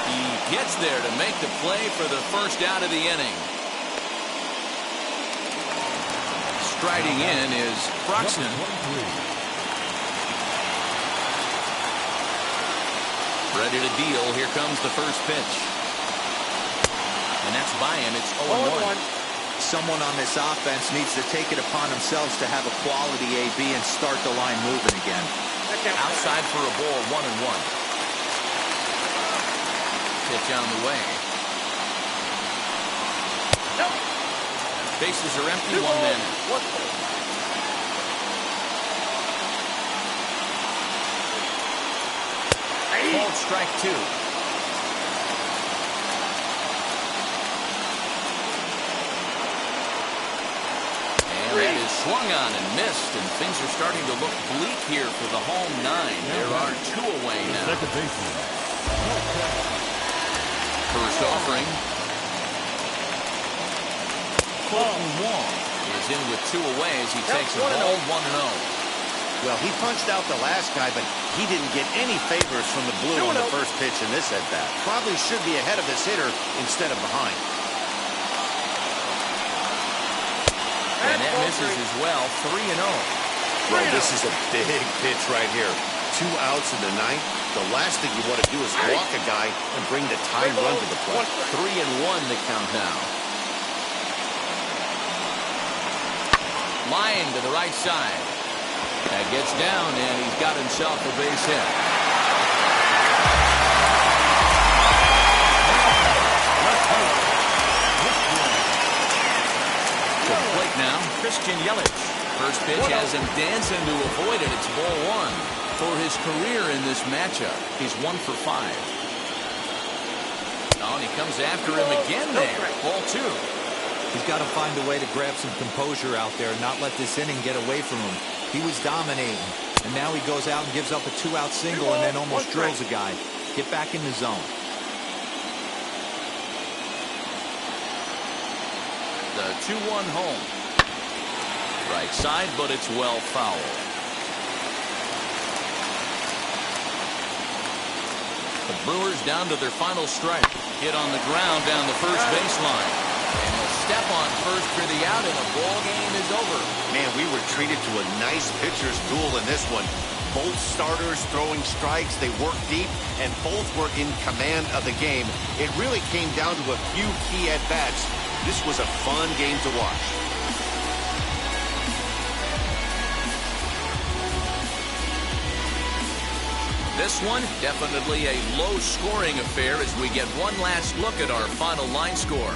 He gets there to make the play for the first out of the inning. Striding in is Broxton. Ready to deal. Here comes the first pitch. And that's by him. It's 0-1. Someone on this offense needs to take it upon themselves to have a quality AB and start the line moving again. Outside for a ball, 1-1. Pitch on the way. Nope. Bases are empty, one man. Called strike two. That is swung on and missed, and things are starting to look bleak here for the home nine. There are two away now. Second baseman. First offering. Colton Wong is in with two away as he takes a ball 1-0. Well, he punched out the last guy, but he didn't get any favors from the blue on the first pitch in this at-bat. Probably should be ahead of his hitter instead of behind. And that misses as well, 3-0. Well, this is a big pitch right here. 2 outs in the ninth. The last thing you want to do is walk a guy and bring the tying run to the plate. 3-1 the count now. Line to the right side. That gets down, and he's got himself a base hit. To the plate now, Christian Yelich. First pitch has him dancing to avoid it. It's ball one. For his career in this matchup, he's 1 for 5. Oh, and he comes after him again there. Ball two. He's got to find a way to grab some composure out there and not let this inning get away from him. He was dominating, and now he goes out and gives up a 2-out single and then almost drills a guy. Get back in the zone. The 2-1 home. Right side, but it's well fouled. The Brewers down to their final strike. Hit on the ground down the first baseline. And he'll step on first for the out, and the ball game is over. Man, we were treated to a nice pitcher's duel in this one. Both starters throwing strikes. They worked deep, and both were in command of the game. It really came down to a few key at-bats. This was a fun game to watch. This one, definitely a low-scoring affair as we get one last look at our final line score.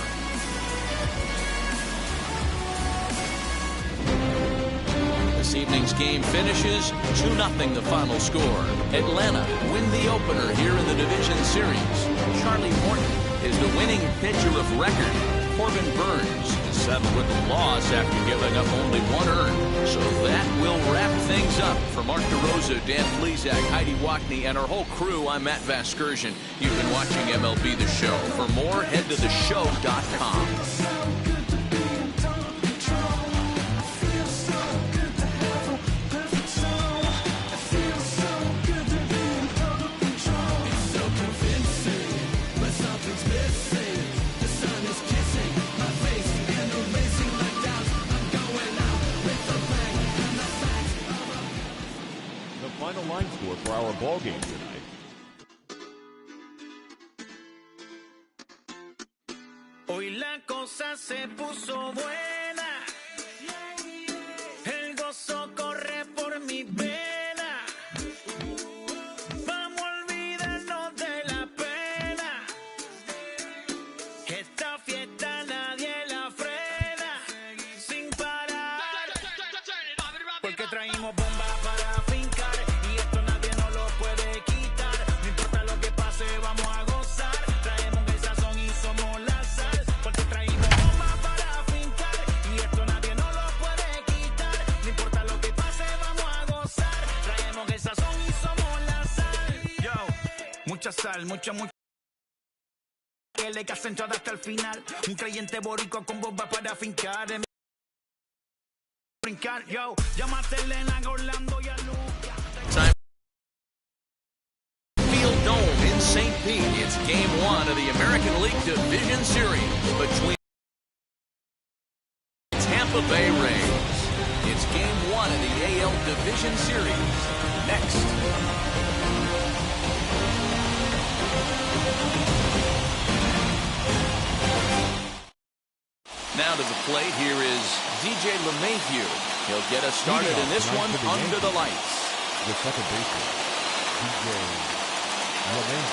This evening's game finishes 2-0 the final score. Atlanta win the opener here in the division series. Charlie Morton is the winning pitcher of record. Corbin Burns is settled with the loss after giving up only 1 earned. So that will wrap things up. For Mark DeRosa, Dan Plesac, Heidi Wackney, and our whole crew, I'm Matt Vasgersian. You've been watching MLB The Show. For more, head to theshow.com. Final line score for our ball game tonight. Hoy la cosa se puso buena. El gozo corre por mi vena. Vamos a olvidarnos de la pena. Esta fiesta nadie la frena. Sin parar. Porque traímos bomba para fincar. Mucha sal, mucha que le centrada hasta el final. Un creyente boricua con bomba para fincar. Brincar, yo, llámate Elena, Orlando y a Luca. Time. Field Dome in St. Pete. It's game 1 of the American League Division Series between Tampa Bay Rays. It's game 1 of the AL Division Series. Next. Now to the plate, here is DJ LeMahieu. He'll get us started in this one under the lights. The second baseman, DJ LeMahieu.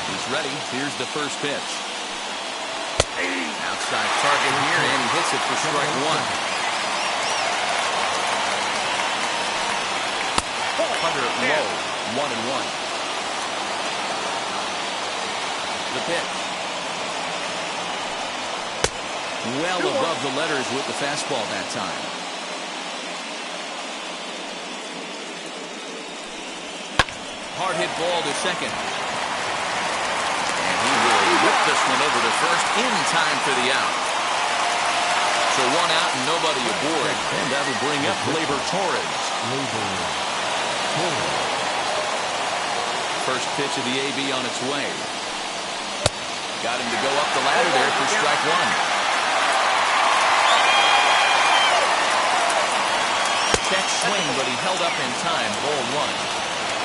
He's ready. Here's the first pitch. Outside target here, and he hits it for strike 1. Hunter low, 1-1. The pitch. Well above the letters with the fastball that time. Hard hit ball to second. And he will whip this one over to first in time for the out. So 1 out and nobody aboard. And that'll bring up Gleyber Torres. First pitch of the AB on its way. Got him to go up the ladder there for strike 1. Check swing, but he held up in time. Ball 1.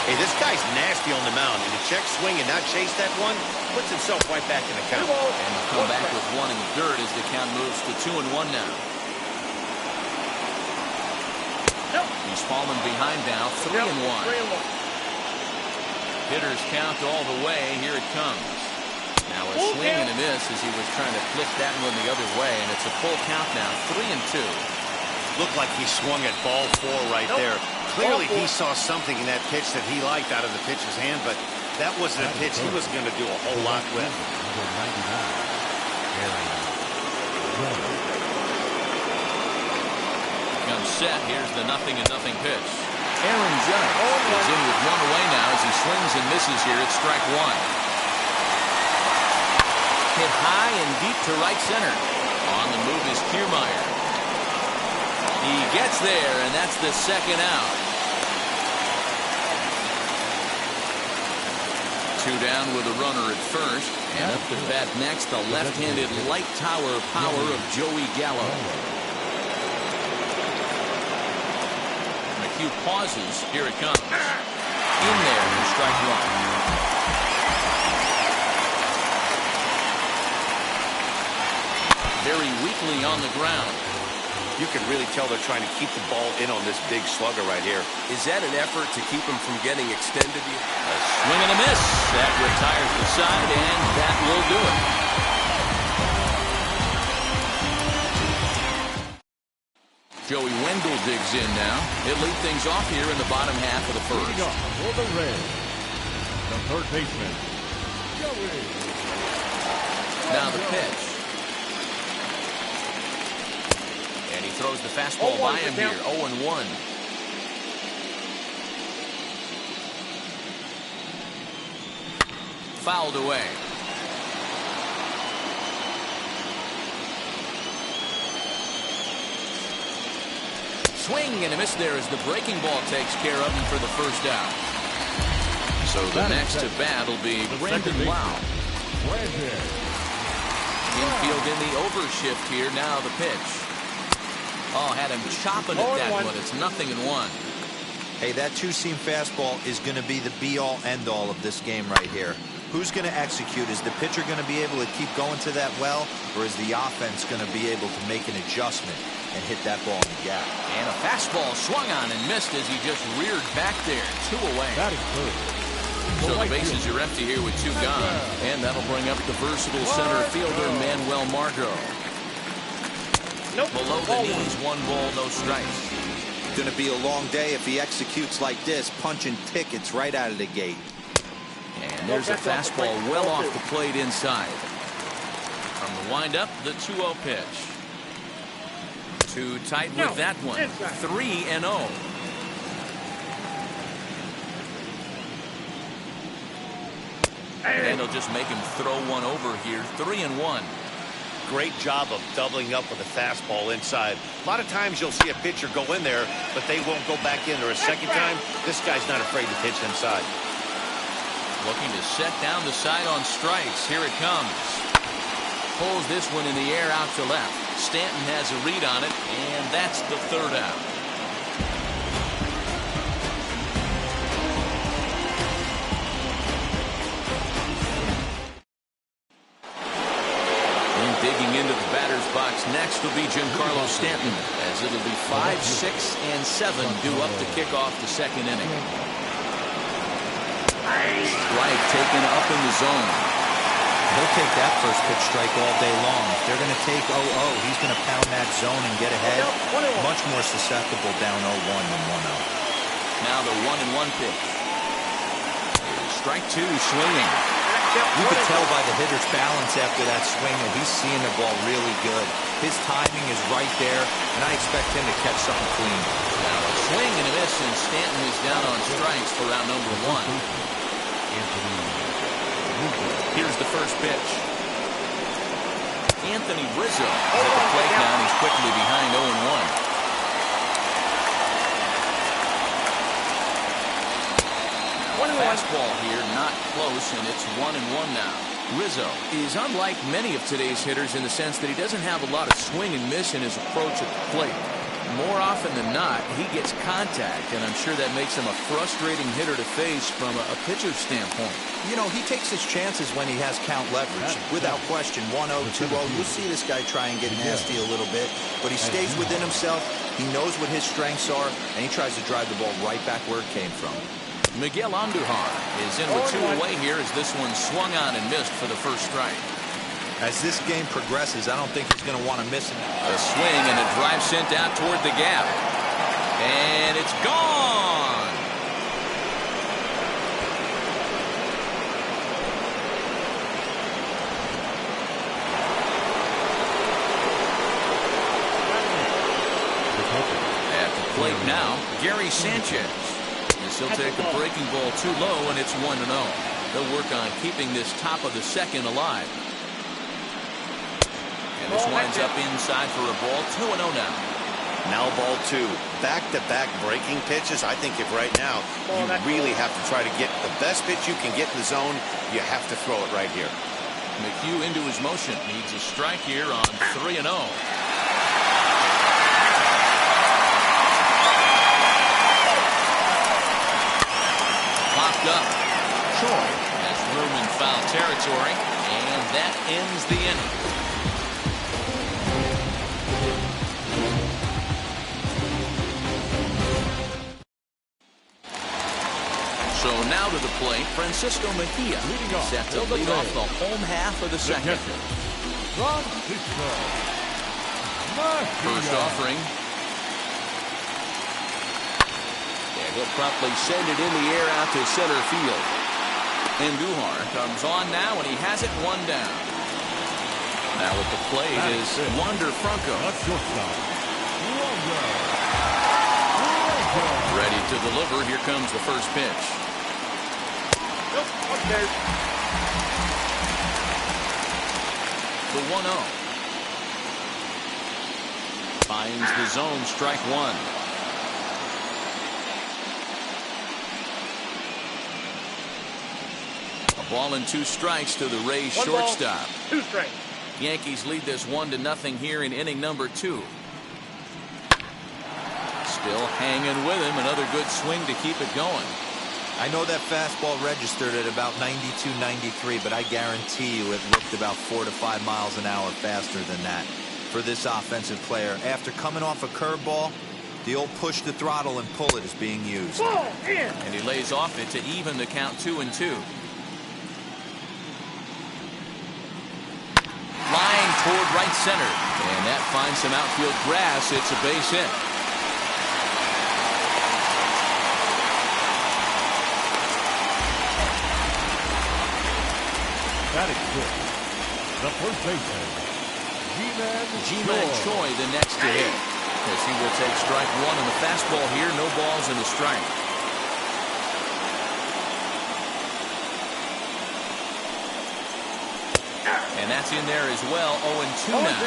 Hey, this guy's nasty on the mound. And to check swing and not chase that one, puts himself right back in the count. And he'll come back with 1 in the dirt as the count moves to 2-1 now. He's fallen behind now, 3-1. Hitters count all the way. Here it comes. Now a swing and a miss as he was trying to flip that one the other way, and it's a full count now, 3-2. Looked like he swung at ball 4 right there. Clearly he saw something in that pitch that he liked out of the pitcher's hand, but that wasn't a pitch he was going to do a whole lot with. Comes set. Here's the 0-0 pitch. Aaron Judge is in with 1 away now as he swings and misses here at strike 1. Hit high and deep to right center. On the move is Kiermaier. He gets there, and that's the second out. 2 down with a runner at first. And up to bat next, the left-handed light tower power of Joey Gallo. McHugh pauses. Here it comes. In there for strike 1. Very weakly on the ground. You can really tell they're trying to keep the ball in on this big slugger right here. Is that an effort to keep him from getting extended? A swing and a miss. That retires the side, and that will do it. Joey Wendell digs in now. He'll lead things off here in the bottom half of the first. For the Reds, the third baseman, Joey. Now the pitch. And he throws the fastball by him here. 0-1. Fouled away. Swing and a miss there as the breaking ball takes care of him for the first out. So the next to bat will be Brandon Lau. Infield in the overshift here. Now the pitch. Oh, had him chopping at that one. It's 0-1. Hey, that two-seam fastball is going to be the be-all, end-all of this game right here. Who's going to execute? Is the pitcher going to be able to keep going to that well, or is the offense going to be able to make an adjustment and hit that ball in the gap? And a fastball swung on and missed as he just reared back there. 2 away. That is good. So the bases are empty here with 2 gone. And that'll bring up the versatile center fielder, Manuel Margot. Nope. Below the knees, 1 ball, no strikes. Going to be a long day if he executes like this, punching tickets right out of the gate. And there's a fastball well off the plate inside. From the windup, the 2-0 pitch. Too tight with that one. 3-0. And they'll just make him throw one over here. 3-1. Great job of doubling up with a fastball inside. A lot of times you'll see a pitcher go in there, but they won't go back in there a second time. This guy's not afraid to pitch inside. Looking to set down the side on strikes. Here it comes. Pulls this one in the air out to left. Stanton has a read on it, and that's the 3rd out. And digging into the batter's box next will be Giancarlo Stanton, as it'll be 5, 6, and 7 due up to kick off the 2nd inning. Strike taken up in the zone. He'll take that first pitch strike all day long. If they're going to take 0-0, he's going to pound that zone and get ahead. Much more susceptible down 0-1 than 1-0. Now the 1-1 pitch. Strike 2, swinging. You could tell by the hitter's balance after that swing that he's seeing the ball really good. His timing is right there, and I expect him to catch something clean. Now a swing and a miss, and Stanton is down on strikes for round number 1. Here's the first pitch. Anthony Rizzo is at the plate now, and he's quickly behind 0-1. Fastball here, not close, and it's 1-1 now. Rizzo is unlike many of today's hitters in the sense that he doesn't have a lot of swing and miss in his approach at the plate. More often than not, he gets contact, and I'm sure that makes him a frustrating hitter to face from a pitcher's standpoint. You know, he takes his chances when he has count leverage. Without question, 1-0, 2-0, you'll see this guy try and get nasty a little bit, but he stays within himself. He knows what his strengths are, and he tries to drive the ball right back where it came from. Miguel Andujar is in with 2 away here as this one swung on and missed for the first strike. As this game progresses, I don't think he's going to want to miss it. A swing and a drive sent out toward the gap. And it's gone. At the plate now, Gary Sanchez. This will take a breaking ball too low, and it's 1-0. They'll work on keeping this top of the 2nd alive. And this winds up inside for a ball. 2-0 now. Now ball 2. Back-to-back breaking pitches. I think if right now you really have to try to get the best pitch you can get in the zone, you have to throw it right here. McHugh into his motion. Needs a strike here on 3-0. Popped up. Choi has room in foul territory, and that ends the inning. So now to the plate, Francisco Mejia, set to lead off the home half of the second. First offering. And he'll promptly send it in the air out to center field. Andujar comes on now, and he has it one down. Now at the plate is Wander Franco. Ready to deliver. Here comes the first pitch. Okay. The 1-0. Finds the zone, strike one. A ball and 2 strikes to the Rays shortstop. 2 strikes. Yankees lead this 1-0 here in inning number 2. Still hanging with him. Another good swing to keep it going. I know that fastball registered at about 92, 93, but I guarantee you it looked about 4 to 5 miles an hour faster than that for this offensive player. After coming off a curveball, the old push the throttle and pull it is being used. Ball in. And he lays off it to even the count 2-2. Flying toward right center. And that finds some outfield grass. It's a base hit. That is good. The first baseman, Ji-Man Choi, the next to hit. As he will take strike one on the fastball here. No balls in the strike. And that's in there as well. 0-2 now.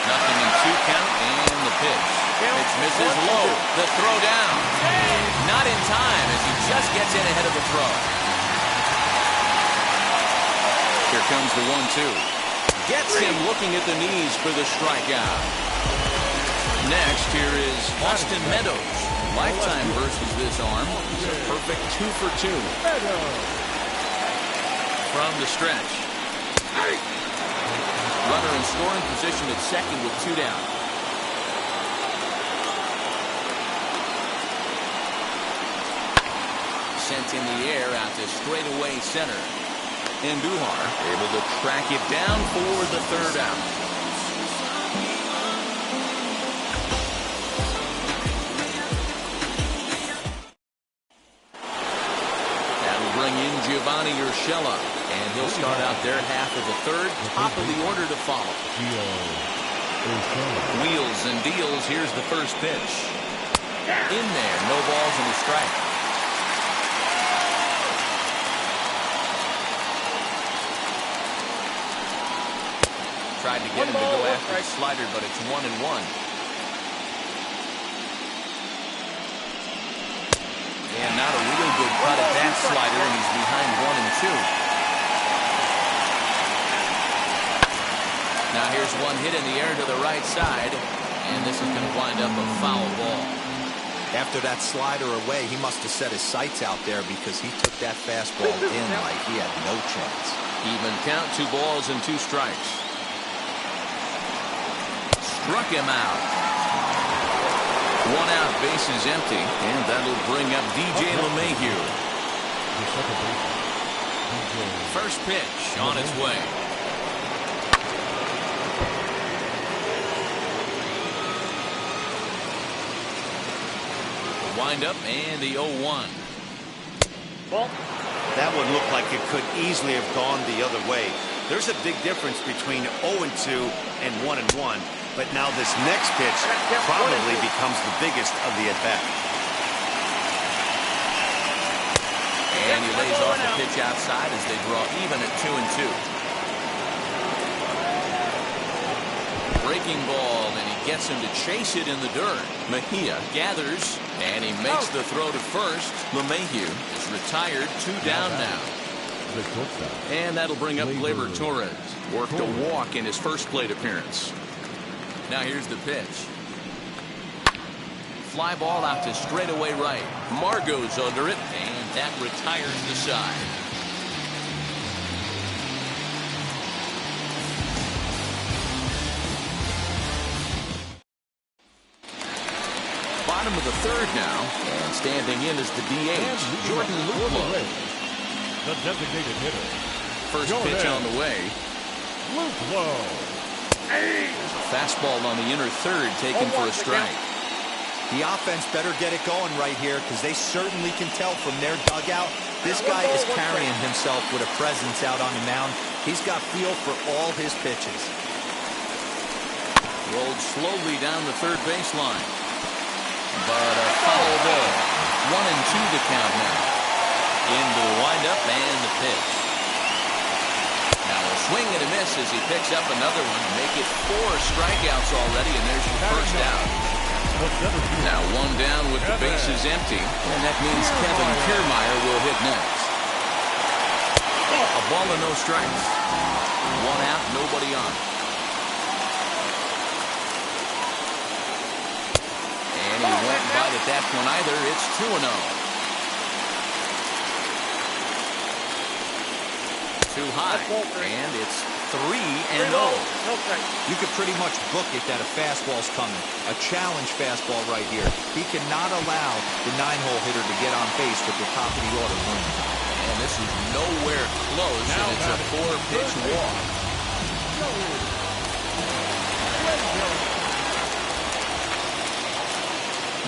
Nothing in 2 count, and the pitch. Pitch misses low. The throw down. Not in time as he just gets in ahead of the throw. Here comes the 1-2. Gets him looking at the knees for the strikeout. Next, here is Austin Meadows. Lifetime versus this arm. It's a perfect 2 for 2. From the stretch. Runner in scoring position at second with 2 down. Sent in the air out to straightaway center. Andujar able to track it down for the 3rd out. That'll bring in Giovanni Urshela, and he'll start out their half of the 3rd. Top of the order to follow. Wheels and deals. Here's the first pitch. In there, no balls and a strike. Tried to get him to go after the slider, but it's 1-1. And not a real good cut at that slider, and he's behind 1-2. Now here's one hit in the air to the right side, and this is going to wind up a foul ball. After that slider away, he must have set his sights out there because he took that fastball in like he had no chance. Even count, 2 balls and 2 strikes. Struck him out. 1 out, bases empty, and that'll bring up DJ LeMahieu. First pitch on its way. Wind up and the 0-1. Well, that one looked like it could easily have gone the other way. There's a big difference between 0-2 and 1-1. But now this next pitch probably becomes the biggest of the at-bat. And he lays off the pitch outside as they draw even at 2-2. breaking ball, and he gets him to chase it in the dirt. Mejia gathers, and he makes the throw to first. LeMahieu is retired, 2 down now. And that'll bring up Gleyber Torres. Worked a walk in his first plate appearance. Now here's the pitch. Fly ball out to straightaway right. Margot's under it, and that retires the side. Bottom of the third now, and standing in is the DH, Jordan Luplow. The designated hitter. First pitch on the way. Luplow. Fastball on the inner third, taken for a strike. The offense better get it going right here, because they certainly can tell from their dugout. This guy is carrying himself with a presence out on the mound. He's got feel for all his pitches. Rolled slowly down the third baseline. But a foul ball. 1-2 the count now. Into the windup and the pitch. Now a swing and a miss as he picks up another one. Make it 4 strikeouts already, and there's your first out. Now 1 down with the bases empty, and that means Kevin Kiermaier will hit next. A ball and no strikes. 1 out, nobody on. And he went right at that one either. It's 2-0. Too high, and it's 3-0. You could pretty much book it that a fastball's coming. A challenge fastball right here. He cannot allow the 9-hole hitter to get on base with the top of the order running. And this is nowhere close, and it's a 4-pitch walk.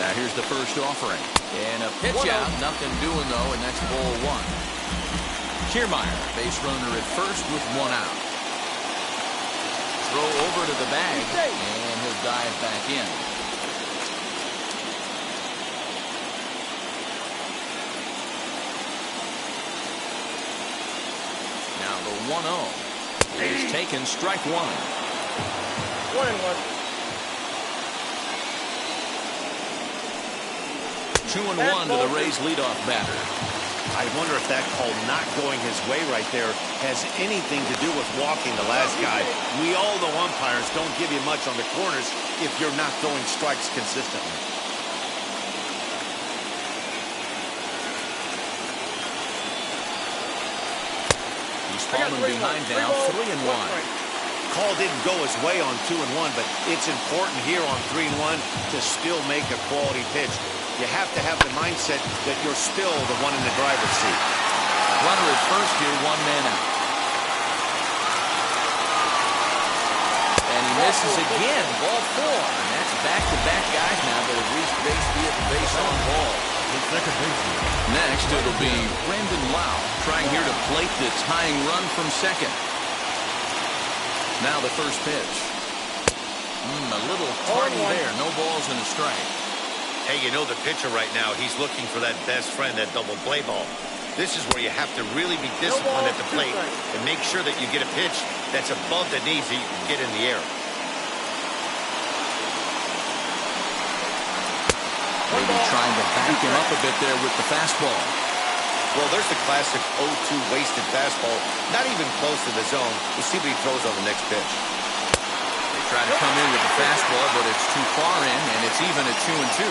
Now here's the first offering. And a pitch out, nothing doing though, and that's ball 1. Kiermaier, base runner at first with 1 out. Throw over to the bag, and he'll dive back in. Now the 1-0 is taken, strike 1. 1-1. 2-1 to the Rays leadoff batter. I wonder if that call not going his way right there has anything to do with walking the last guy. We all know umpires don't give you much on the corners if you're not throwing strikes consistently. He's fallen behind now, 3-1. Call didn't go his way on 2-1, but it's important here on 3-1 to still make a quality pitch. You have to have the mindset that you're still the one in the driver's seat. Runner at first here, 1 man out. And he misses again, ball 4. And that's back-to-back guys now that have reached base via the base on ball. The second baseman. Next, it'll be Brandon Lau trying here to plate the tying run from second. Now the first pitch. A little tardy there, no balls and a strike. Hey, you know the pitcher right now, he's looking for that best friend, that double play ball. This is where you have to really be disciplined at the plate and make sure that you get a pitch that's above the knees that you can get in the air. Maybe trying to back him up a bit there with the fastball. Well, there's the classic 0-2 wasted fastball. Not even close to the zone. We'll see what he throws on the next pitch. Try to come in with the fastball, but it's too far in, and it's even at 2-2.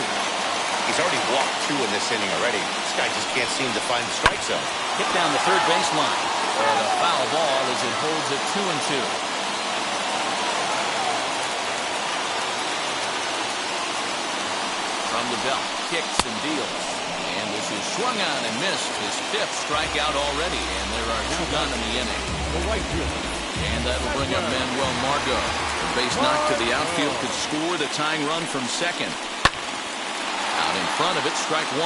He's already walked 2 in this inning already. This guy just can't seem to find the strike zone. Hit down the third baseline. And a foul ball as it holds at 2-2. From the belt, kicks and deals. And this is swung on and missed. His 5th strikeout already, and there are 2 gone in the inning. The right fielder. And that'll bring up Manuel Margot. Base knock to the outfield could score the tying run from second. Out in front of it, strike 1.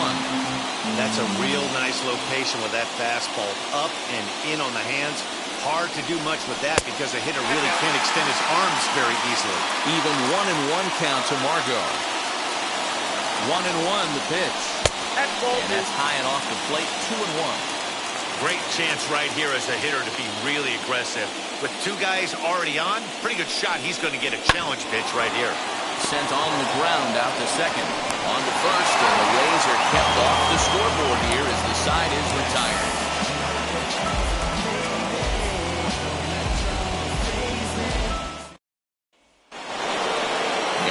That's a real nice location with that fastball. Up and in on the hands. Hard to do much with that because a hitter really can't extend his arms very easily. Even 1-1 count to Margot. 1-1 the pitch. And that's high and off the plate, 2-1. Great chance right here as a hitter to be really aggressive. With two guys already on, pretty good shot. He's going to get a challenge pitch right here. Sent on the ground out to second. On to first, and the Rays are kept off the scoreboard here as the side is retired.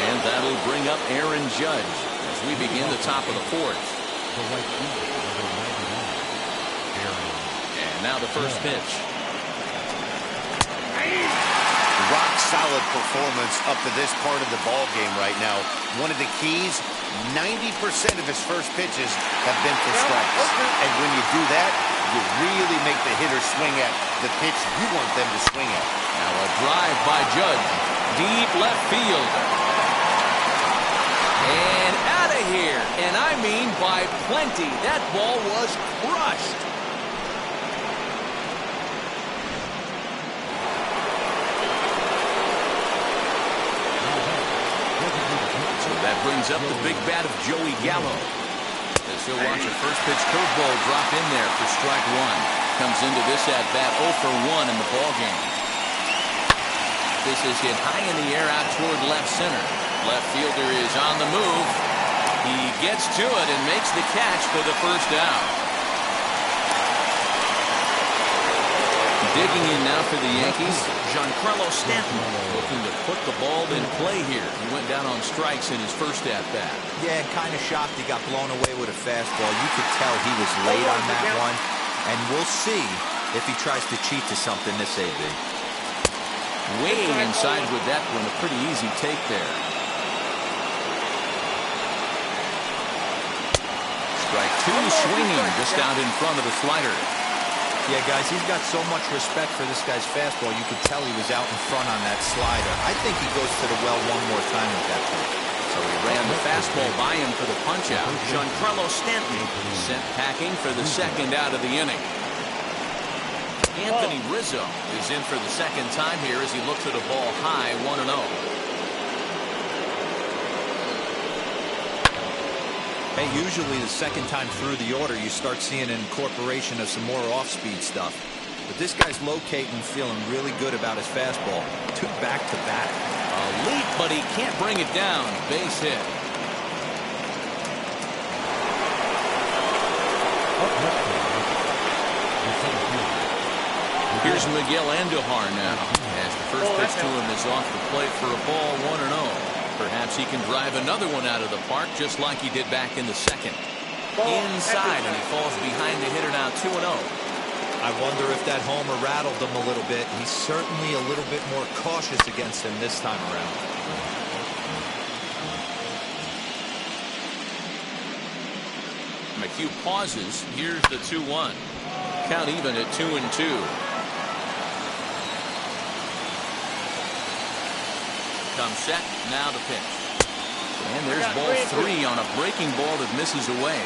And that'll bring up Aaron Judge as we begin the top of the fourth. And now the first pitch. Rock solid performance up to this part of the ball game right now. One of the keys, 90% of his first pitches have been for strikes. And when you do that, you really make the hitter swing at the pitch you want them to swing at. Now a drive by Judge. Deep left field. And out of here. And I mean by plenty. That ball was crushed. That brings up the big bat of Joey Gallo. As he'll watch a first pitch curveball drop in there for strike one. Comes into this at bat 0 for 1 in the ball game. This is hit high in the air out toward left center. Left fielder is on the move. He gets to it and makes the catch for the first out. Digging in now for the Yankees, Giancarlo Stanton looking to put the ball in play here. He went down on strikes in his first at-bat. Yeah, kind of shocked he got blown away with a fastball. You could tell he was late on that one. And we'll see if he tries to cheat to something this AB. Way inside with that one. A pretty easy take there. Strike two swinging just out in front of the slider. Yeah, guys, he's got so much respect for this guy's fastball. You could tell he was out in front on that slider. I think he goes to the well one more time with that pitch. So he ran the fastball by him for the punch-out. Giancarlo Stanton sent packing for the second out of the inning. Anthony Rizzo is in for the second time here as he looks at a ball high 1-0. Hey, usually the second time through the order, you start seeing an incorporation of some more off-speed stuff. But this guy's locating, feeling really good about his fastball. Two back-to-back. A leap, but he can't bring it down. Base hit. Here's Miguel Andujar now. As the first pitch to him is off the plate for a ball 1-0. Perhaps he can drive another one out of the park just like he did back in the second. Inside, and he falls behind the hitter now 2-0. I wonder if that homer rattled him a little bit. He's certainly a little bit more cautious against him this time around. McHugh pauses. Here's the 2-1. Count even at 2-2. Comes set, now the pitch. And there's ball 3 on a breaking ball that misses away.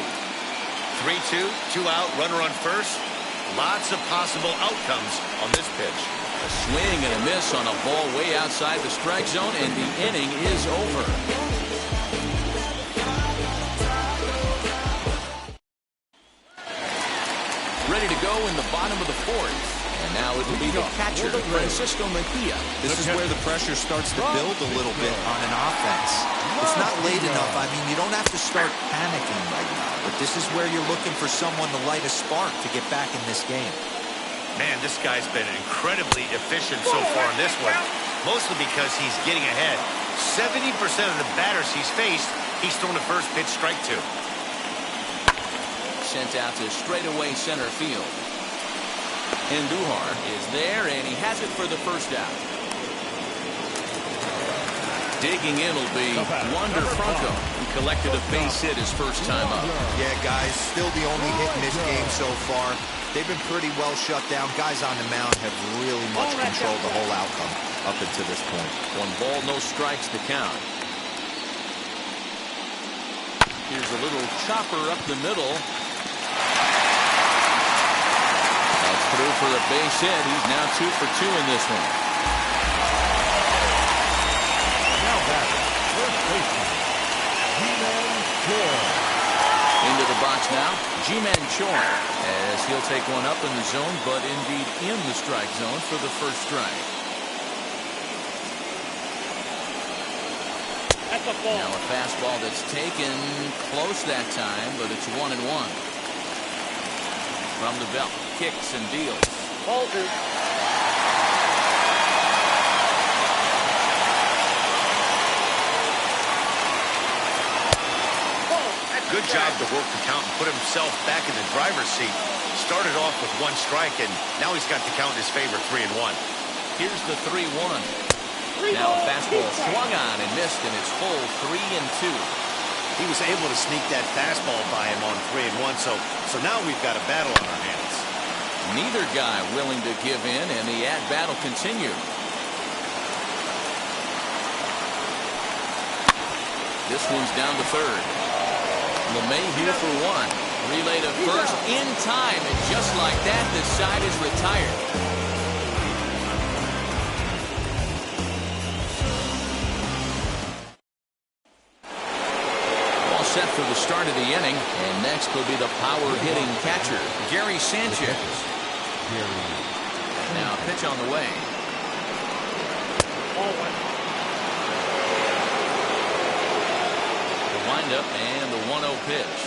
3-2, 2 out, runner on first. Lots of possible outcomes on this pitch. A swing and a miss on a ball way outside the strike zone, and the inning is over. Ready to go in the bottom of the fourth. And now it will be the catcher, Francisco Mejia. This is where the pressure starts to build a little bit on an offense. It's not late enough. I mean, you don't have to start panicking right now. But this is where you're looking for someone to light a spark to get back in this game. Man, this guy's been incredibly efficient so far in this one. Mostly because he's getting ahead. 70% of the batters he's faced, he's thrown a first pitch strike to. Sent out to straightaway center field. Andujar is there, and he has it for the first out. Digging in will be Wander Franco, who collected a base hit his first time up. Yeah, guys, still the only hit in this game so far. They've been pretty well shut down. Guys on the mound have really much controlled the whole outcome up until this point. 1 ball, no strikes to count. Here's a little chopper up the middle. Through for a base hit. He's now 2 for 2 in this one. Now back, first baseman, Into the box now, G-Man Choi, as he'll take one up in the zone, but indeed in the strike zone for the first strike. That's a ball. Now a fastball that's taken close that time, but it's 1-1. From the belt, kicks and deals. Ball two. Good job to work the count and put himself back in the driver's seat. Started off with one strike, and now he's got the count in his favor, 3-1. Here's the 3-1. Now a fastball swung on and missed, and it's full 3-2. He was able to sneak that fastball by him on 3-1, so now we've got a battle on our hands. Neither guy willing to give in, and the at-bat will continue. This one's down to third. LeMahieu for one. Relay to first in time, and just like that, the side is retired. All set for the start of the inning, and next will be the power-hitting catcher, Gary Sanchez. Now a pitch on the way. Ball one. The windup and the 1-0 pitch.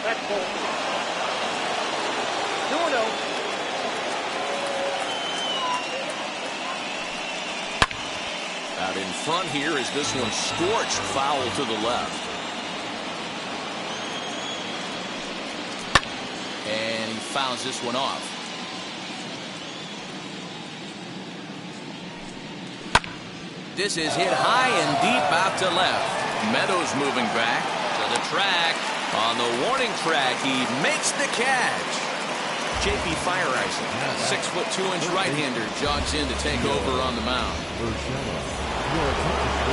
That's ball. 2-0. Out in front here is this one scorched foul to the left. And he fouls this one off. This is hit high and deep out to left. Meadows moving back to the track. On the warning track, he makes the catch. J.P. Fireisen, 6'2" right-hander, jogs in to take over on the mound.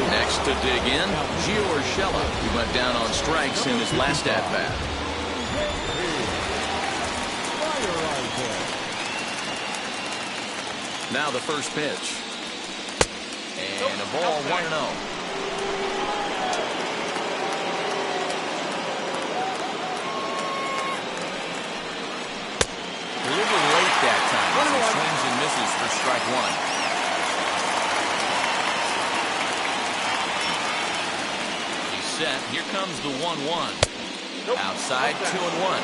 Next to dig in, Gio Urshela, who went down on strikes in his last at-bat. Now the first pitch. And a ball 1-0. A little late that time as he swings and misses for strike one. He's set. Here comes the 1-1. Outside, 2-1.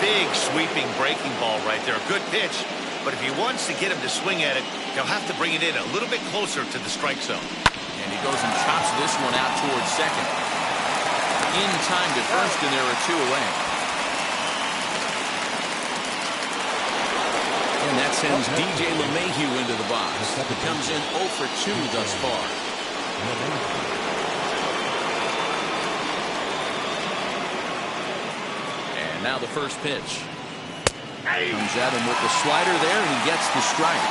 Big sweeping breaking ball right there. Good pitch. But if he wants to get him to swing at it, he'll have to bring it in a little bit closer to the strike zone. And he goes and chops this one out towards second. In time to first, and there are two away. And that sends DJ LeMahieu into the box. He comes in 0 for 2 thus far. And now the first pitch. Comes at him with the slider there, and he gets the strike.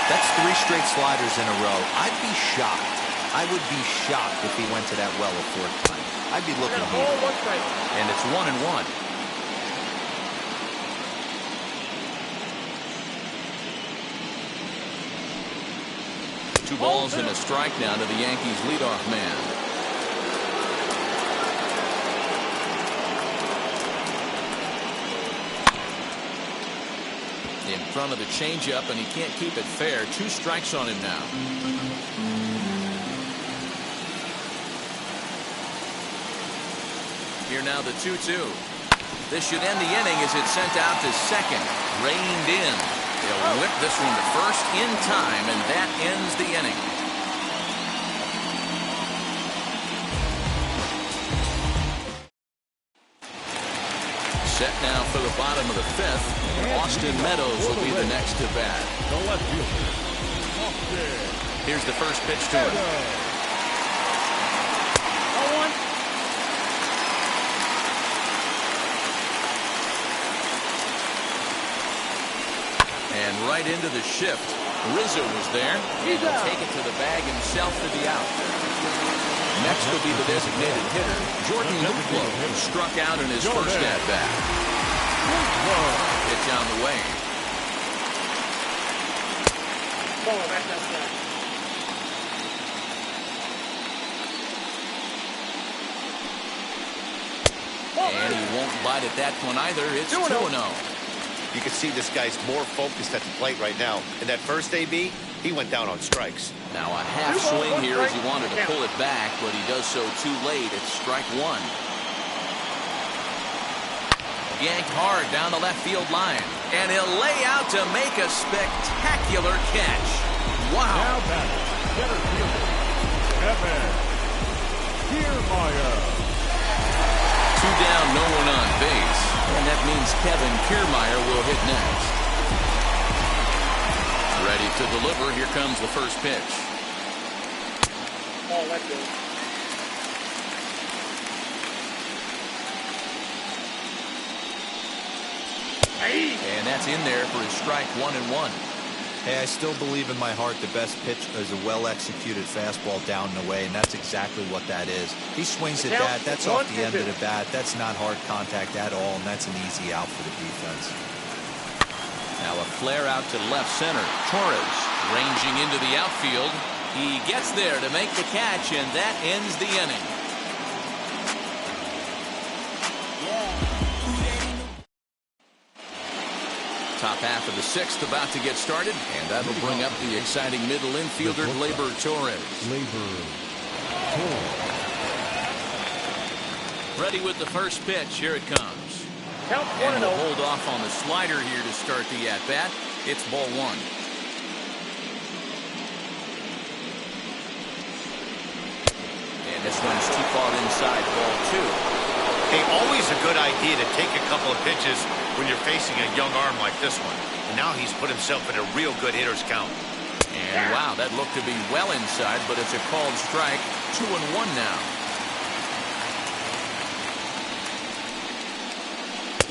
That's 3 straight sliders in a row. I'd be shocked. I would be shocked if he went to that well a 4th time. I'd be looking here. And it's 1-1. Two balls and a strike now to the Yankees leadoff man. In front of the changeup, and he can't keep it fair. 2 strikes on him now. Here now the 2-2. This should end the inning as it's sent out to second. Reined in. They'll whip this one to first in time, and that ends the inning. Set now for the bottom of the 5th. Austin Meadows will be the next to bat. Here's the first pitch to him. And right into the shift. Rizzo was there. And he'll take it to the bag himself for the out. Next will be the designated hitter, Jordan Luplow, who struck out in his first at-bat. Pitch on the way. And he won't bite at that one either. It's 2-0. You can see this guy's more focused at the plate right now. In that first AB, he went down on strikes. Now a half swing here as he wanted to pull it back, but he does so too late. It's strike one. Yanked hard down the left field line. And he'll lay out to make a spectacular catch. Wow. Now batting, center fielder, Kevin Kiermaier. 2 down, no one on base. And that means Kevin Kiermaier will hit next. Ready to deliver. Here comes the first pitch. Oh, that's good. And that's in there for his strike 1-1. Hey, I still believe in my heart the best pitch is a well-executed fastball down and away, and that's exactly what that is. He swings at that. That's off the end of the bat. That's not hard contact at all, and that's an easy out for the defense. Now a flare out to left center. Torres ranging into the outfield. He gets there to make the catch, and that ends the inning. Top half of the sixth about to get started, and that'll bring up the exciting middle infielder, Gleyber Torres. Ready with the first pitch. Here it comes. Count And 1-0. we'll hold off on the slider here to start the at-bat. It's ball one. And this one's too far inside, ball two. Hey, always a good idea to take a couple of pitches when you're facing a young arm like this one. And now he's put himself in a real good hitter's count. And wow, that looked to be well inside, but it's a called strike. 2-1 now.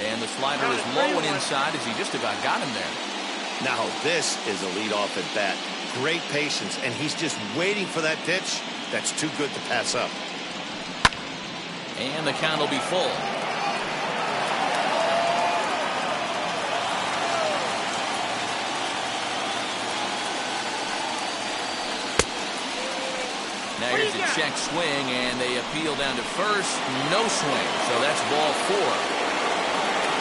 And the slider is low and inside as he just about got him there. Now this is a leadoff at bat. Great patience, and he's just waiting for that pitch. That's too good to pass up. And the count will be full. Now here's a check swing, and they appeal down to first. No swing, so that's ball four.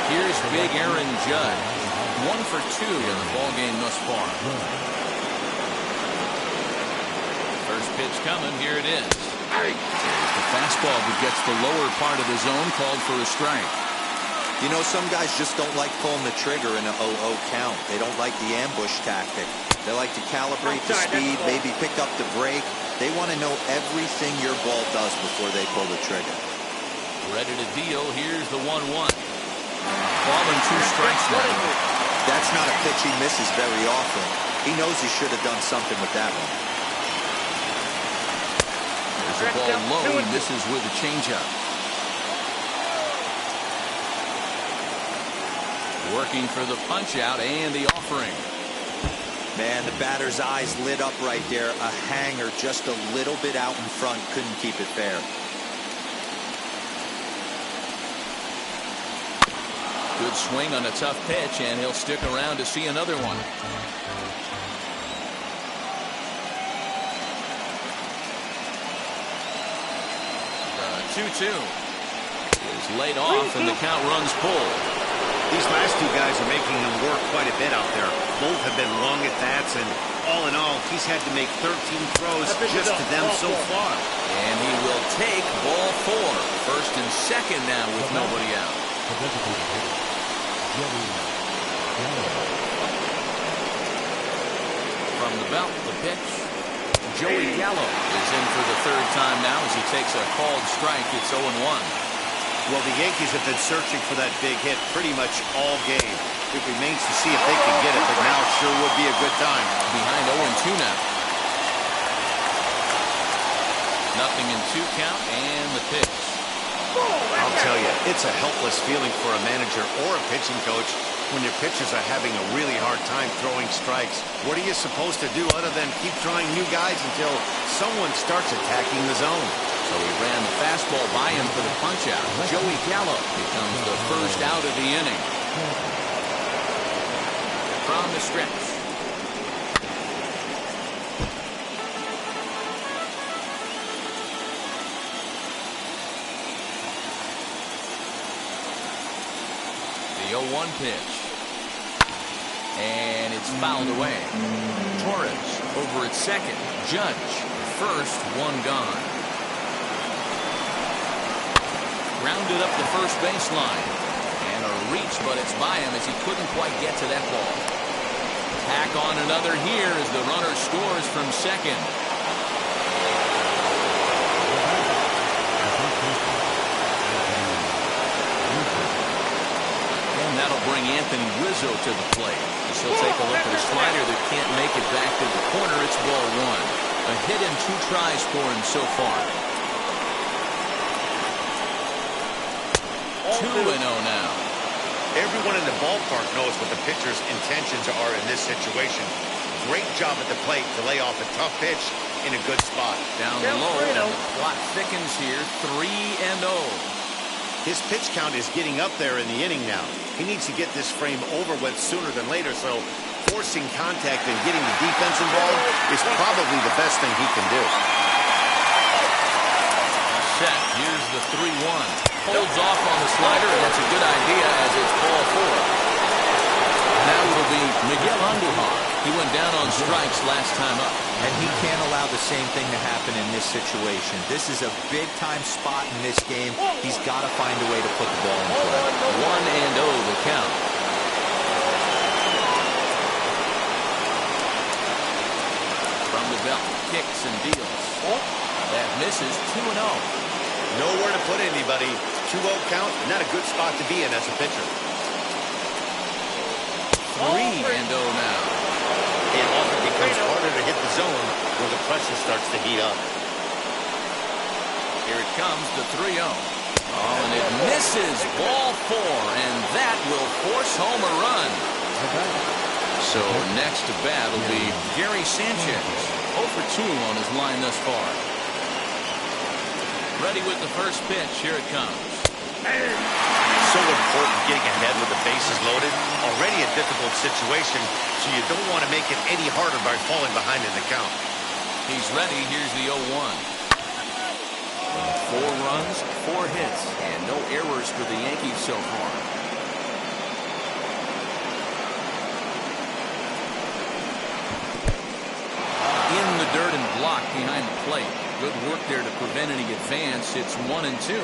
Here's big Aaron Judge. 1 for 2 in the ballgame thus far. First pitch coming. Here it is. There's the fastball that gets the lower part of the zone, called for a strike. You know, some guys just don't like pulling the trigger in an 0-0 count. They don't like the ambush tactic. They like to calibrate the speed, maybe pick up the break. They want to know everything your ball does before they pull the trigger. Ready to deal. Here's the 1-1. Ball and 2 strikes now. That's not a pitch he misses very often. He knows he should have done something with that one. There's a ball low. He misses with a changeup. Working for the punch out and the offering. Man, the batter's eyes lit up right there. A hanger just a little bit out in front. Couldn't keep it fair. Good swing on a tough pitch, and he'll stick around to see another one. 2-2 is laid off, and the count runs full. These last two guys are making him work quite a bit out there. Both have been long at bats, and all in all, he's had to make 13 throws just to them so far. And he will take ball 4. First and second now with nobody out. From the belt, the pitch. Joey Gallo is in for the third time now as he takes a called strike. It's 0-1. Well, the Yankees have been searching for that big hit pretty much all game. It remains to see if they can get it, but now sure would be a good time. Behind 0-2 now. Nothing in 2 count, and the pitch. I'll tell you, it's a helpless feeling for a manager or a pitching coach when your pitchers are having a really hard time throwing strikes. What are you supposed to do other than keep trying new guys until someone starts attacking the zone? So he ran the fastball by him for the punch-out. Joey Gallo becomes the first out of the inning. From the stretch. 0-1 pitch. And it's fouled away. Torres over at second. Judge first, one gone. Grounded up the first baseline. And a reach, but it's by him as he couldn't quite get to that ball. Tack on another here as the runner scores from second. And that'll bring Anthony Rizzo to the plate. He'll take a look at a slider that can't make it back to the corner. It's ball one. A hit in 2 tries for him so far. 2-0 now. Everyone in the ballpark knows what the pitcher's intentions are in this situation. Great job at the plate to lay off a tough pitch in a good spot. Down low, and the clock thickens here. 3-0. His pitch count is getting up there in the inning now. He needs to get this frame over with sooner than later, so forcing contact and getting the defense involved is probably the best thing he can do. Set. Here's the 3-1. Holds off on the slider, and that's a good idea as it's ball 4. Now it'll be Miguel Andujar. He went down on strikes last time up. And he can't allow the same thing to happen in this situation. This is a big-time spot in this game. He's got to find a way to put the ball in play. 1-0 the count. From the belt, kicks and deals. That misses. 2-0. Nowhere to put anybody. 2-0 count, not a good spot to be in as a pitcher. 3-0 now. It often becomes harder to hit the zone when the pressure starts to heat up. Here it comes, the 3-0. Oh, and it misses. Ball 4, and that will force home a run. So next to bat will be Gary Sanchez. 0 for 2 on his line thus far. Ready with the first pitch. Here it comes. So important getting ahead with the bases loaded. Already a difficult situation, so you don't want to make it any harder by falling behind in the count. He's ready. Here's the 0-1. 4 runs, 4 hits, and no errors for the Yankees so far. In the dirt and blocked behind the plate. Good work there to prevent any advance. It's 1-2.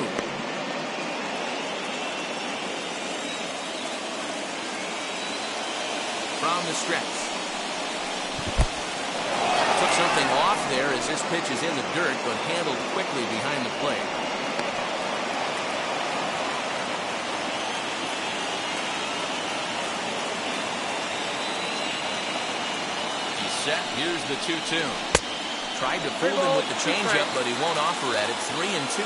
From the stretch. Took something off there as this pitch is in the dirt, but handled quickly behind the plate. He's set. Here's the 2-2. Tried to fool him with the changeup, but he won't offer at it. 3-2.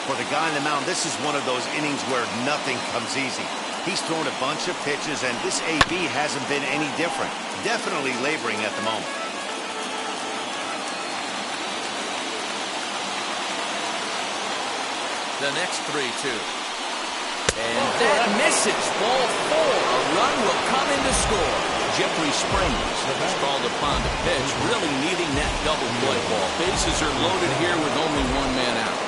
For the guy on the mound, this is one of those innings where nothing comes easy. He's thrown a bunch of pitches, and this AB hasn't been any different. Definitely laboring at the moment. The next 3-2. And that misses. Ball 4. A run will come in to score. Jeffrey Springs is called upon to pitch, really needing that double play ball. Bases are loaded here with only 1 man out.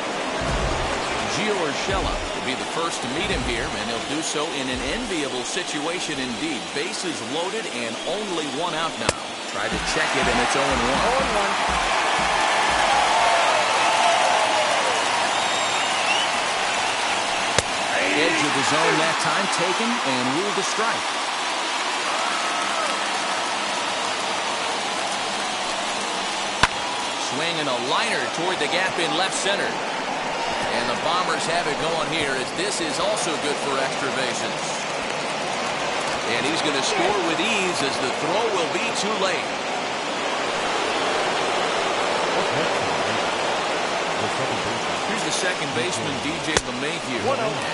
Gio Urshela will be the first to meet him here, and he'll do so in an enviable situation indeed. Bases loaded and only 1 out now. Tried to check it, and it's 0-1. 0-1. Edge of the zone that time taken and ruled a strike. Swinging a liner toward the gap in left center. And the Bombers have it going here as this is also good for extra bases. And he's going to score with ease as the throw will be too late. Here's the second baseman, DJ LeMahieu,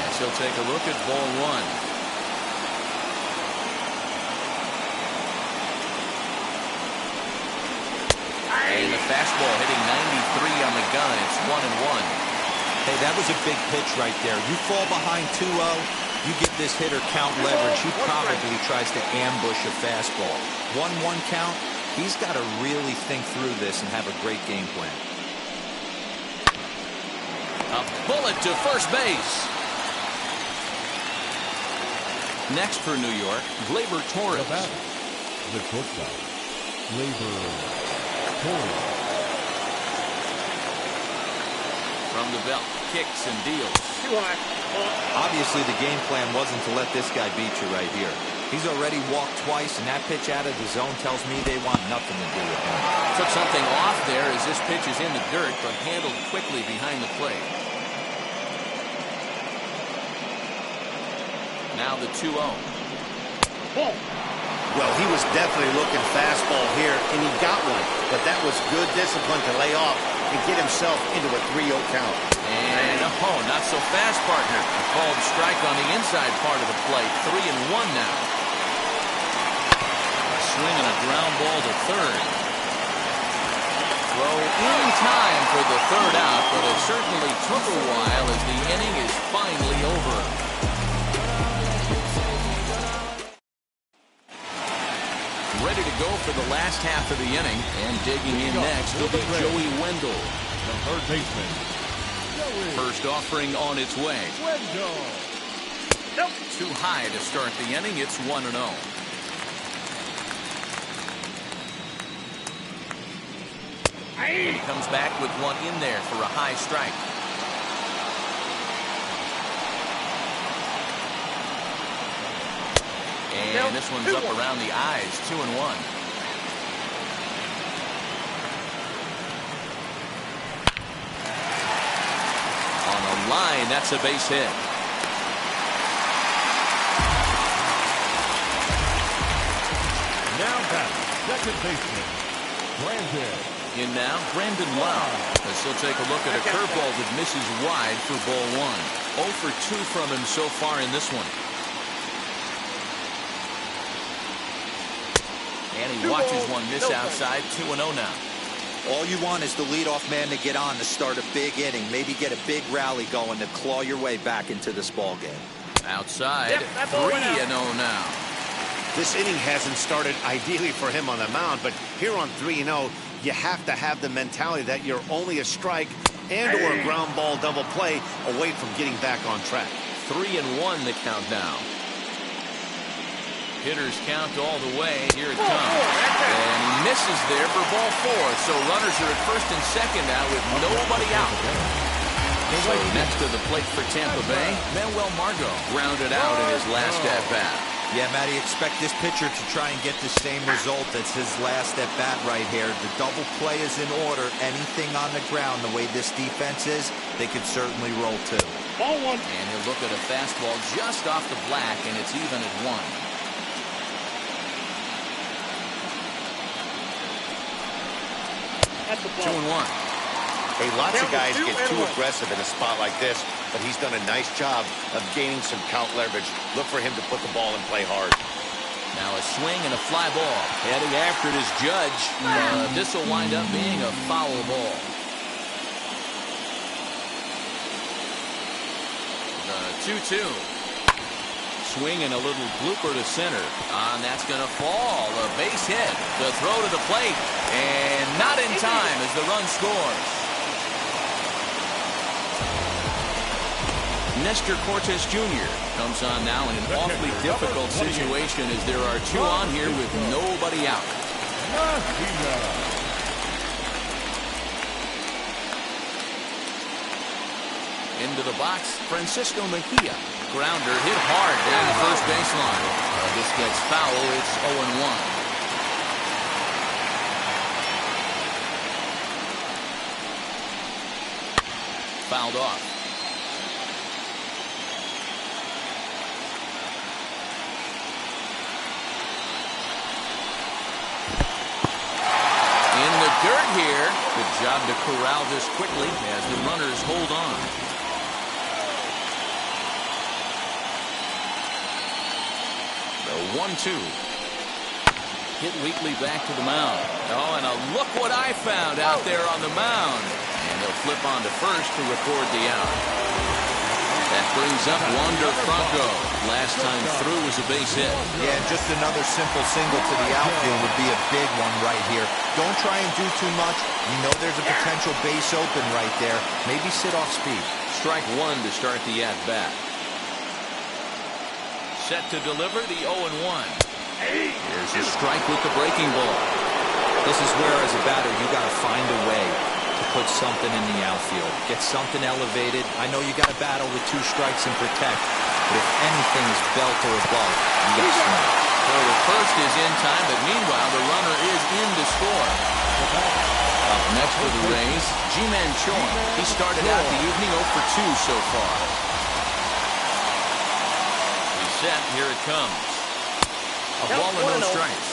as he'll take a look at ball 1. And the fastball hitting 93 on the gun. It's 1-1. Hey, that was a big pitch right there. You fall behind 2-0, you give this hitter count leverage. He probably tries to ambush a fastball. 1-1 count. He's got to really think through this and have a great game plan. A bullet to first base. Next for New York, Gleyber Torres. The batter, the shortstop, Gleyber Torres. From the belt, kicks and deals. Too high. Obviously, the game plan wasn't to let this guy beat you right here. He's already walked twice, and that pitch out of the zone tells me they want nothing to do with him. Took something off there as this pitch is in the dirt, but handled quickly behind the plate. Now the 2-0. Well, he was definitely looking fastball here, and he got one. But that was good discipline to lay off and get himself into a 3-0 count. And not so fast, partner. A called strike on the inside part of the plate. 3-1 now. A swing and a ground ball to third. Throw in time for the third out, but it certainly took a while as the inning is finally over. Ready to go for the last half of the inning, and digging in next will be Joey Wendell. The third baseman, First offering on its way. Wendell. Nope. Too high to start the inning. It's 1-0. He comes back with one in there for a high strike. And this one's up around the eyes. 2-1. On the line, that's a base hit. Now back, second baseman, Brandon. In now, Brandon Lau, as he'll take a look at a curveball that misses wide for ball 1. 0 for 2 from him so far in this one. And he watches one miss outside. 2-0 now. All you want is the leadoff man to get on to start a big inning, maybe get a big rally going to claw your way back into this ball game. Outside, Yep, that's all 3-0 now. This inning hasn't started ideally for him on the mound, but here on 3-0, you have to have the mentality that you're only a strike and or a ground ball double play away from getting back on track. 3-1 the count now. Hitters count all the way. Here it comes. And he misses there for ball 4. So runners are at first and second now with nobody out. So next to the plate for Tampa Bay, Manuel Margot grounded out in his last at-bat. Yeah, Matty, expect this pitcher to try and get the same result as his last at-bat right here. The double play is in order. Anything on the ground, the way this defense is, they could certainly roll too. Ball 1. And he'll look at a fastball just off the black, and it's even at 1. That's the 2-1. Hey, lots of guys get too aggressive in a spot like this, but he's done a nice job of gaining some count leverage. Look for him to put the ball and play hard. Now a swing and a fly ball. Heading after it is Judge. This will wind up being a foul ball. The 2-2. Swing and a little blooper to center. And that's going to fall. A base hit. The throw to the plate. And not in time as the run scores. Nestor Cortes Jr. comes on now in an awfully difficult situation as there are 2 on here with nobody out. Into the box, Francisco Mejia. Grounder hit hard down the first baseline. This gets foul. It's 0-1. Fouled off. Dirt here. Good job to corral this quickly as the runners hold on. The 1-2. Hit weakly back to the mound. Oh, and look what I found out there on the mound. And they'll flip on to first to record the out. That brings up Wander Franco. Last time through was a base hit. Yeah, just another simple single to the outfield would be a big one right here. Don't try and do too much. You know there's a potential base open right there. Maybe sit off speed. Strike 1 to start the at-bat. Set to deliver the 0-1. Here's a strike with the breaking ball. This is where, as a batter, you got to find a way to put something in the outfield. Get something elevated. I know you got to battle with 2 strikes and protect, but if anything is belt or above, you got to swing. So the first is in time, but meanwhile, the runner is in to score. Up next for the Rays, G-Man Choi. He started out the evening 0 for 2 so far. He's set. Here it comes. A ball and no strikes.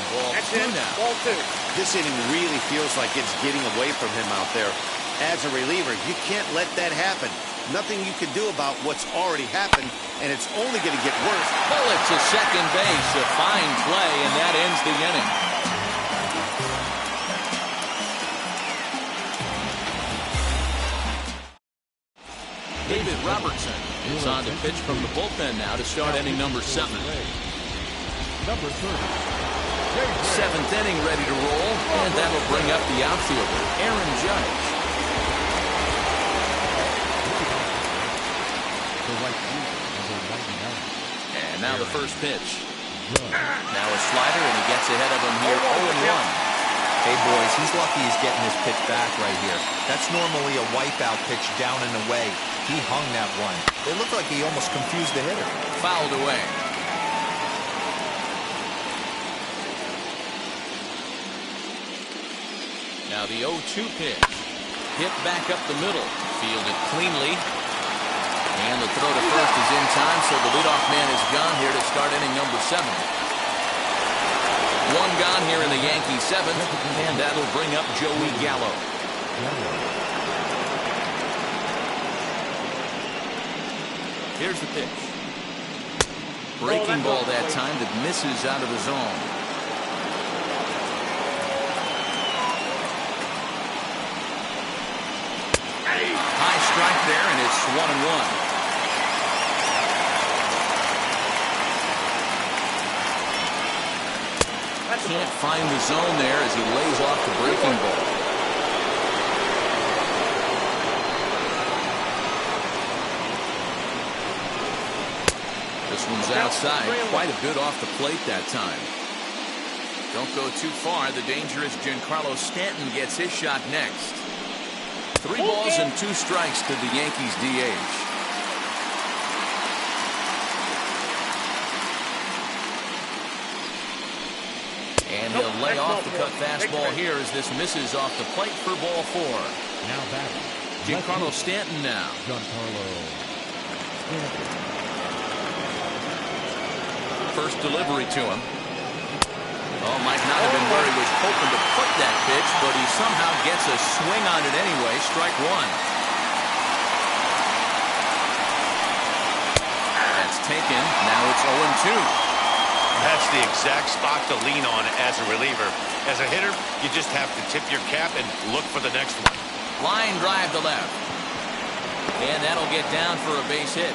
Ball 2 now. Ball 2. This inning really feels like it's getting away from him out there. As a reliever, you can't let that happen. Nothing you can do about what's already happened, and it's only going to get worse. Bullet to second base. A fine play, and that ends the inning. David Robertson is on to pitch from the bullpen now to start inning number 7. Number 30. 7th inning ready to roll, and that'll bring up the outfielder, Aaron Judge. And now the first pitch. Now a slider, and he gets ahead of him here, 0-1. Hey, boys, he's lucky he's getting this pitch back right here. That's normally a wipeout pitch down and away. He hung that one. It looked like he almost confused the hitter. Fouled away. Now the 0-2 pitch. Hit back up the middle. Fielded cleanly. And the throw to first is in time, so the leadoff man is gone here to start inning number 7. 1 gone here in the Yankees 7th, and that'll bring up Joey Gallo. Here's the pitch. Breaking ball that time that misses out of the zone. High strike there, and it's 1-1. Can't find the zone there as he lays off the breaking ball. This one's outside, quite a bit off the plate that time. Don't go too far. The dangerous Giancarlo Stanton gets his shot next. 3 balls and 2 strikes to the Yankees DH. And he'll lay off the cut fastball here as this misses off the plate for ball 4. Now batting. Giancarlo Stanton now. Giancarlo Stanton. First delivery to him. Oh, might not have been where he was hoping to put that pitch, but he somehow gets a swing on it anyway. Strike 1. That's taken. Now it's 0-2. That's the exact spot to lean on as a reliever. As a hitter, you just have to tip your cap and look for the next one. Line drive to left. And that'll get down for a base hit.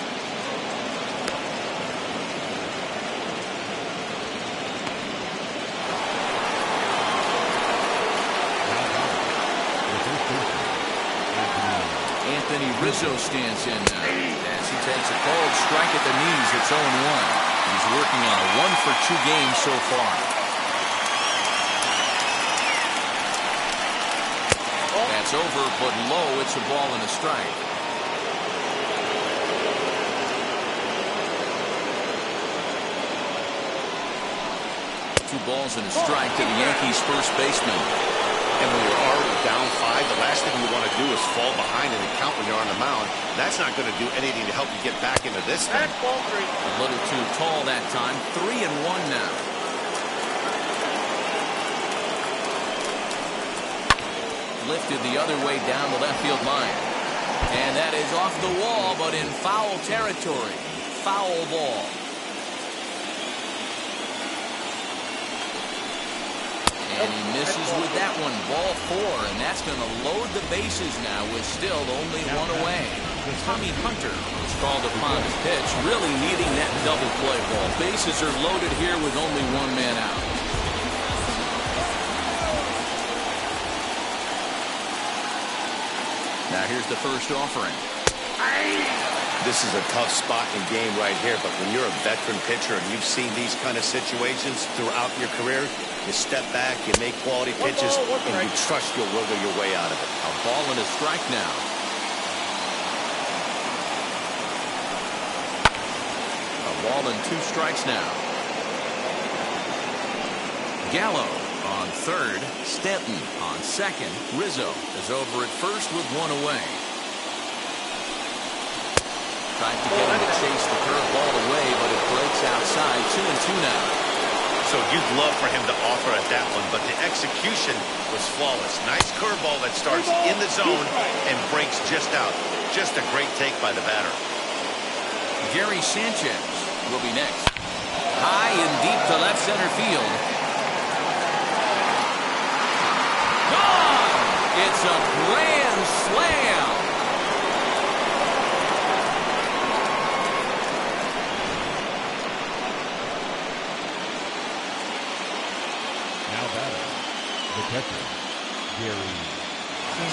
Anthony Rizzo stands in now as he takes a cold strike at the knees. It's 0-1. He's working on a 1-for-2 game so far. That's over, but low. It's a ball and a strike. Two balls and a strike to the Yankees' first baseman. And when you're already down 5, the last thing you want to do is fall behind in the count when you're on the mound. That's not going to do anything to help you get back into this thing. That's ball 3. A little too tall that time. 3-1 now. Lifted the other way down the left field line. And that is off the wall, but in foul territory. Foul ball. And he misses with that one. Ball 4, and that's going to load the bases now with still only 1 away. Tommy Hunter was called upon to pitch, really needing that double play ball. Bases are loaded here with only 1 man out. Now here's the first offering. This is a tough spot in game right here, but when you're a veteran pitcher and you've seen these kind of situations throughout your career, you step back, you make quality pitches, and you trust you'll wiggle your way out of it. A ball and a strike now. A ball and 2 strikes now. Gallo on third. Stanton on second. Rizzo is over at first with 1 away. Tried to get him to chase the curveball away, but it breaks outside. 2-2 now. So you'd love for him to offer at that one, but the execution was flawless. Nice curveball that starts in the zone and breaks just out. Just a great take by the batter. Gary Sanchez will be next. High and deep to left center field. Gone! It's a grand slam. Now batter, the catcher, Gary.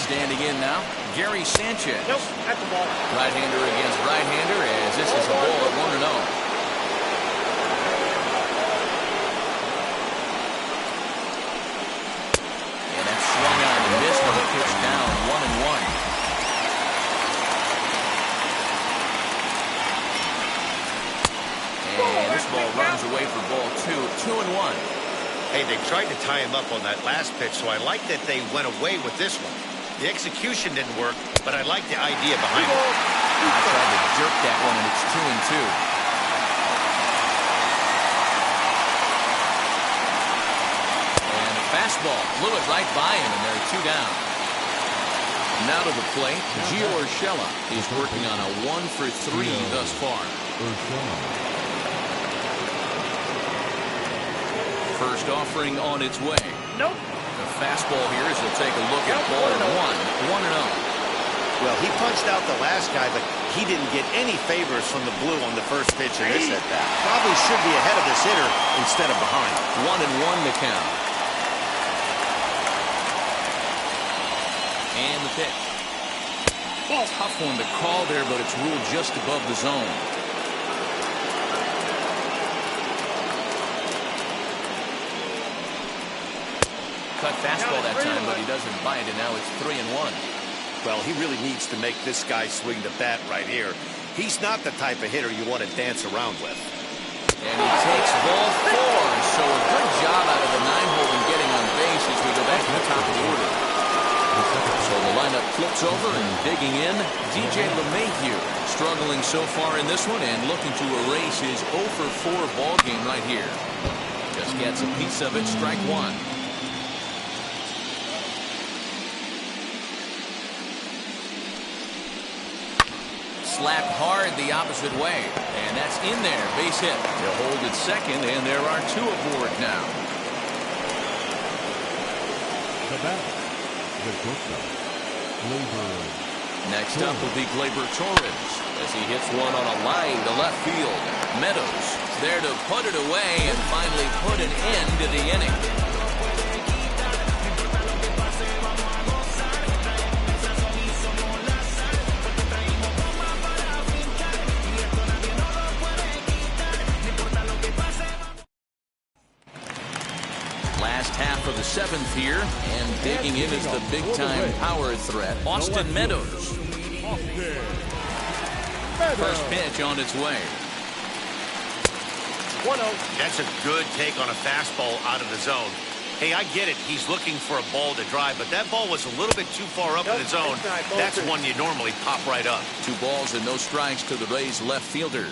Standing in now, Gary Sanchez. Nope, that's the ball. Right-hander against right-hander as this is a ball at 1-0. And that's swung on and missed on the pitch down, 1-1. And this ball runs away for ball 2, 2-1. Hey, they tried to tie him up on that last pitch, so I like that they went away with this one. The execution didn't work, but I like the idea behind it. I tried to jerk that one, and it's 2-2. And the fastball blew it right by him, and they're 2 down. Now to the plate, Gio Urshela is working on a 1-for-3 thus far. First offering on its way. Nope. The fastball here as he'll take a look at ball 1-0. Well, he punched out the last guy, but he didn't get any favors from the blue on the first pitch in this at-bat. Probably should be ahead of this hitter instead of behind. 1-1 to count. And the pitch. Tough one to call there, but it's ruled just above the zone. Cut fastball that time, but he doesn't bite, and now it's 3-1. Well, he really needs to make this guy swing the bat right here. He's not the type of hitter you want to dance around with. And he takes ball 4, so a good job out of the 9-hole in getting on base as we go back to the top of the order. So the lineup flips over and digging in, DJ LeMahieu struggling so far in this one and looking to erase his 0-for-4 ball game right here. Just gets a piece of it, strike 1. Slapped hard the opposite way, and that's in there, base hit. They'll hold it second, and there are 2 aboard now. The batter, the shortstop, Gleyber. Next up will be Gleyber Torres as he hits one on a line to left field. Meadows there to put it away and finally put an end to the inning. Last half of the 7th here, and digging in is the big-time power threat, Austin Meadows. First pitch on its way. 1-0. That's a good take on a fastball out of the zone. Hey, I get it. He's looking for a ball to drive, but that ball was a little bit too far up in the zone. That's one you normally pop right up. 2 balls and no strikes to the Rays left fielder.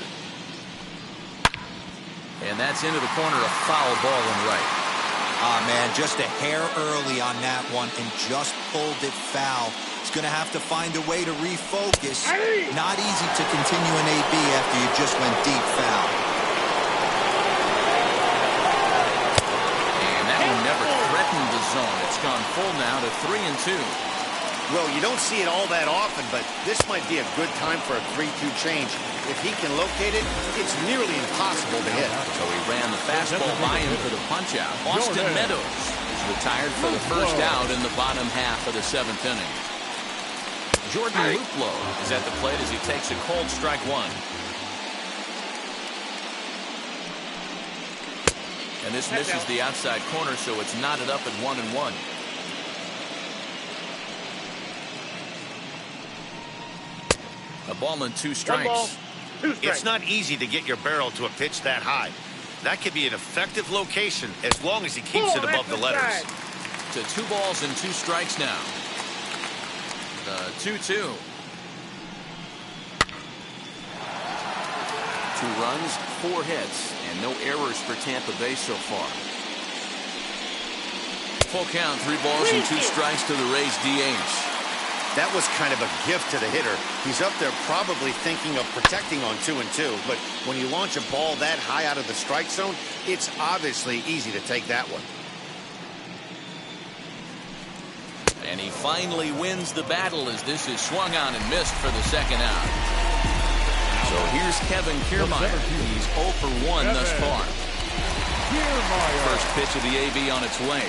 And that's into the corner, a foul ball and right. Ah, man, just a hair early on that one and just pulled it foul. He's going to have to find a way to refocus. Not easy to continue an AB after you just went deep foul. And that one never threatened the zone. It's gone full now to 3-2. Well, you don't see it all that often, but this might be a good time for a 3-2 change. If he can locate it, it's nearly impossible to hit. So he ran the fastball by him for the punch-out. Austin Meadows is retired for the first out in the bottom half of the 7th inning. Jordan Luplow is at the plate as he takes a cold strike one. And this misses the outside corner, so it's knotted up at 1-1. A ball and 2 strikes. 1 ball, 2 strikes. It's not easy to get your barrel to a pitch that high. That could be an effective location as long as he keeps it above the letters. To 2 balls and 2 strikes now. The 2-2. 2 runs, 4 hits, and no errors for Tampa Bay so far. Full count, 3 balls and 2 strikes to the Rays DH. That was kind of a gift to the hitter. He's up there probably thinking of protecting on 2-2, but when you launch a ball that high out of the strike zone, it's obviously easy to take that one. And he finally wins the battle as this is swung on and missed for the second out. So here's Kevin Kiermaier. He's 0 for 1 thus far. First pitch of the AB on its way.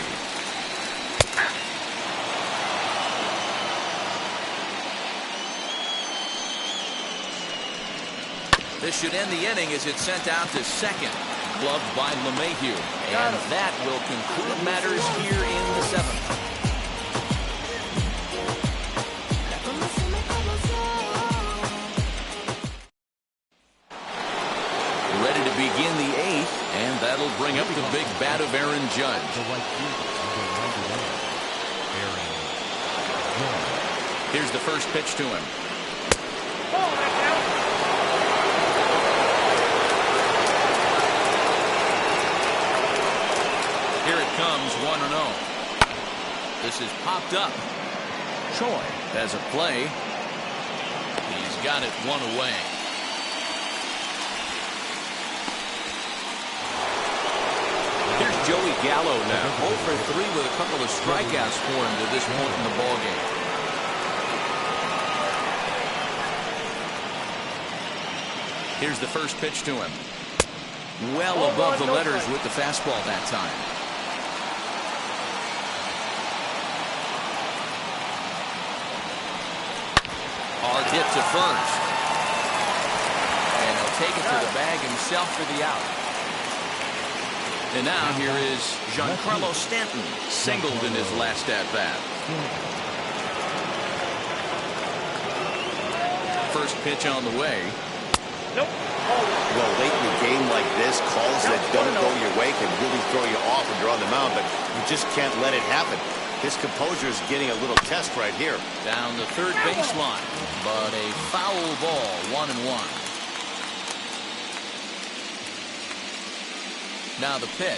This should end the inning as it's sent out to second. Gloved by LeMahieu. And that will conclude matters here in the 7th. Ready to begin the 8th, and that'll bring up the big bat of Aaron Judge. Here's the first pitch to him. Here it comes, 1-0. This is popped up. Choi has a play. He's got it 1 away. Here's Joey Gallo now, 0 for 3 with a couple of strikeouts for him to this point in the ballgame. Here's the first pitch to him. Well above the letters with the fastball that time. Hard hit to first. And he'll take it to the bag himself for the out. And now here is Giancarlo Stanton, singled in his last at-bat. First pitch on the way. Nope. Well, late in a game like this, calls that don't go your way can really throw you off when you're on the mound, but you just can't let it happen. His composure is getting a little test right here. Down the third baseline, but a foul ball, 1-1. Now the pitch.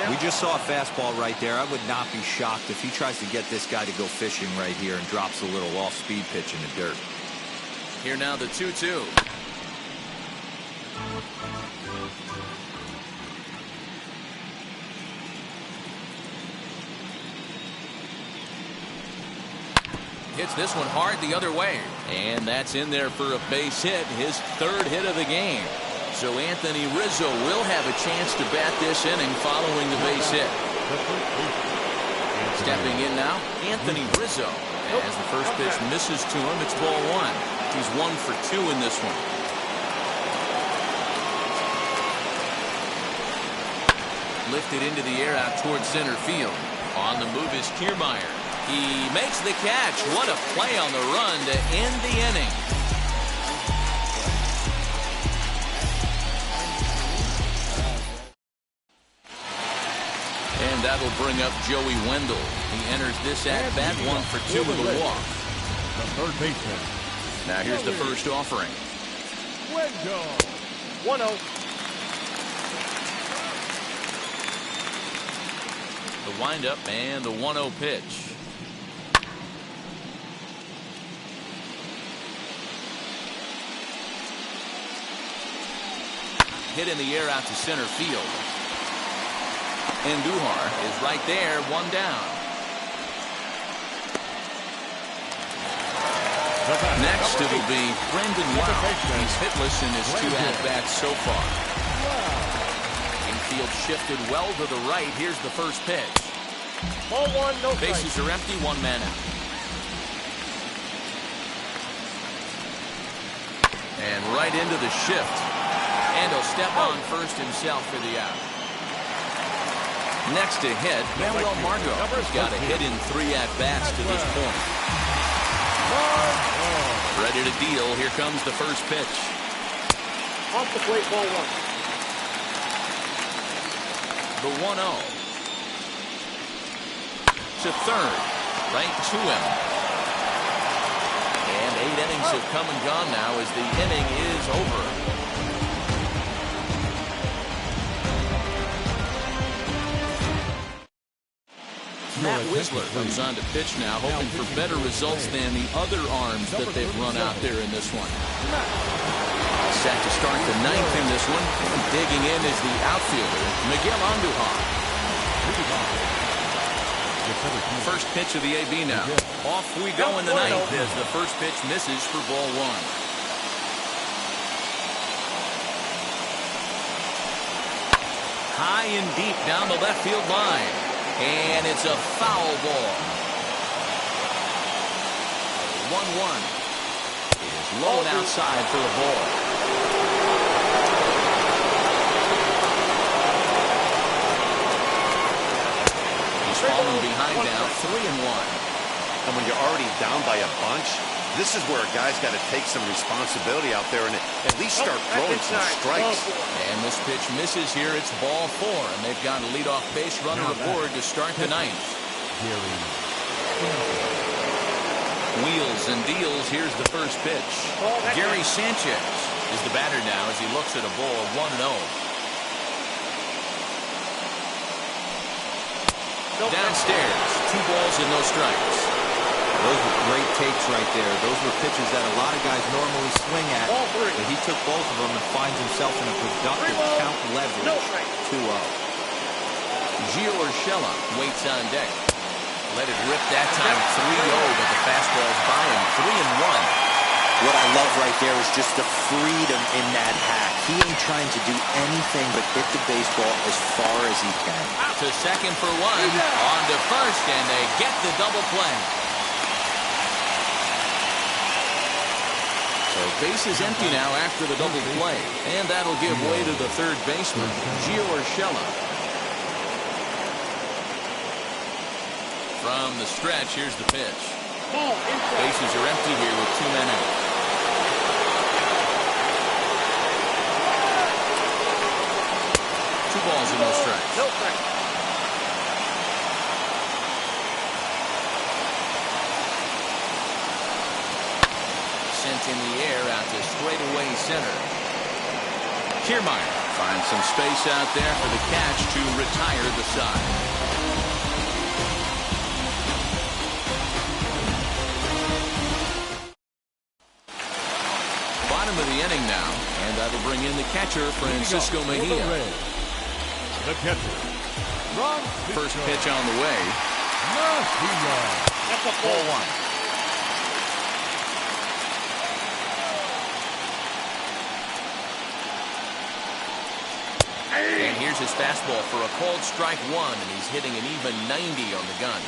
We just saw a fastball right there. I would not be shocked if he tries to get this guy to go fishing right here and drops a little off-speed pitch in the dirt. Here now the 2-2. Hits this one hard the other way. And that's in there for a base hit, his 3rd hit of the game. So Anthony Rizzo will have a chance to bat this inning following the base hit. Stepping in now, Anthony Rizzo. As the first pitch misses to him, it's ball 1. He's 1 for 2 in this one. Lifted into the air out towards center field. On the move is Kiermaier. He makes the catch. What a play on the run to end the inning. And that'll bring up Joey Wendell. He enters this at-bat 1 for 2 with a walk. The third baseman. Now here's the first offering. Wendell. 1-0. The windup and the 1-0 pitch. Hit in the air out to center field. And Duhar is right there, 1 down. Next, it'll be Brendan Wow. He's hitless in his 2 at-bats so far. Infield shifted well to the right. Here's the first pitch. Ball 1, no strike. Bases are empty, 1 man out. And right into the shift. And he'll step on first himself for the out. Next to hit, Manuel Margot. He's got a hit in 3 at-bats to this point. Ready to deal. Here comes the first pitch. Off the plate, ball 1. The 1-0. To third. Right to him. And 8 innings have come and gone now as the inning is over. Matt Wisler comes on to pitch now, hoping for better results than the other arms that they've run out there in this one. Set to start the 9th in this one. And digging in is the outfielder, Miguel Andujar. First pitch of the AB now. Off we go in the 9th as the first pitch misses for ball 1. High and deep down the left field line. And it's a foul ball. 1-1. It is low and outside for a ball. He's falling behind now, 3-1. And when you're already down by a bunch, this is where a guy's got to take some responsibility out there and at least start throwing some strikes. And this pitch misses here. It's ball 4, and they've got a leadoff base runner aboard to start the 9th. Wheels and deals. Here's the first pitch. Gary Sanchez is the batter now as he looks at a ball 1-0. Downstairs, 2 balls and no strikes. Those were great takes right there. Those were pitches that a lot of guys normally swing at. But he took both of them and finds himself in a productive count leverage. 2-0. Gio Urshela waits on deck. Let it rip that time 3-0, but the fastball's by him. 3-1. What I love right there is just the freedom in that hack. He ain't trying to do anything but hit the baseball as far as he can. To second for 1. On to first, and they get the double play. So base is empty now after the double play. And that'll give way to the third baseman, Gio Urshela. From the stretch, here's the pitch. Bases are empty here with 2 men out. Balls and no strikes. No strikes. Sent in the air out to straightaway center. Kiermaier finds some space out there for the catch to retire the side. Bottom of the inning now, and that'll bring in the catcher, Francisco Mejia. The catcher. First pitch on the way. That's a ball 1. And here's his fastball for a called strike 1, and he's hitting an even 90 on the gun.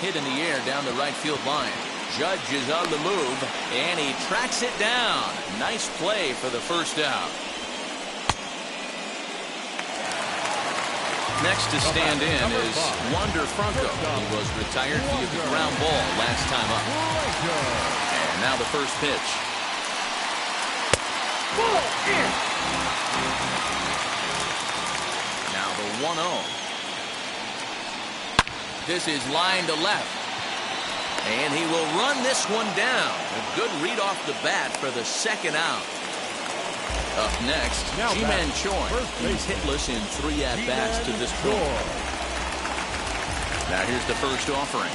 Hit in the air down the right field line. Judge is on the move, and he tracks it down. Nice play for the first out. Next to stand in is Wander Franco. He was retired via the ground ball last time up. And now the first pitch. Now the 1-0. This is line to left. And he will run this one down. A good read off the bat for the second out. Up next, Ji-Man Choi. He's hitless in 3 at-bats to this point. Now here's the first offering.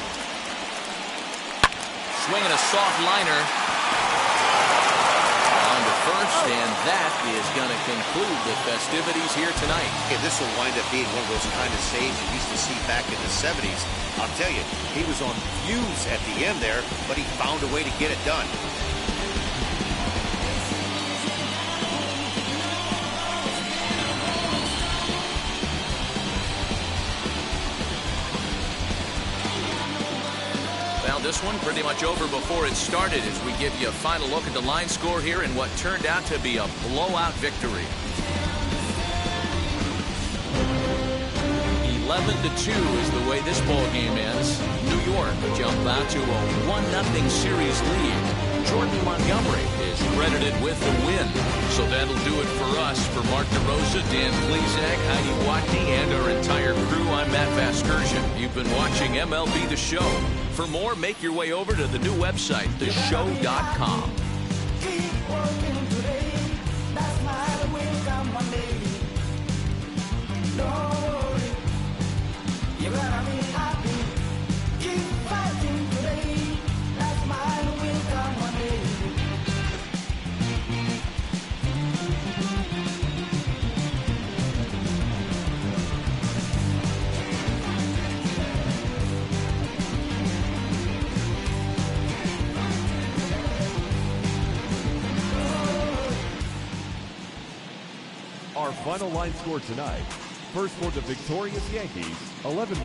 Swinging a soft liner. On to first, and that is going to conclude the festivities here tonight. Okay, this will wind up being one of those kind of saves you used to see back in the 70s. I'll tell you, he was on fumes at the end there, but he found a way to get it done. Well, this one pretty much over before it started as we give you a final look at the line score here in what turned out to be a blowout victory. 11-2 is the way this ball game ends. New York jump out to a 1-0 series lead. Jordan Montgomery is credited with the win. So that'll do it for us. For Mark DeRosa, Dan Plesac, Heidi Watney, and our entire crew, I'm Matt Vasgersian. You've been watching MLB The Show. For more, make your way over to the new website, theshow.com. Keep working today. That's my will come one day. Don't worry. You gotta be happy. Keep fighting today. That's my will come one day. Our final line score tonight. First for the victorious Yankees, 11.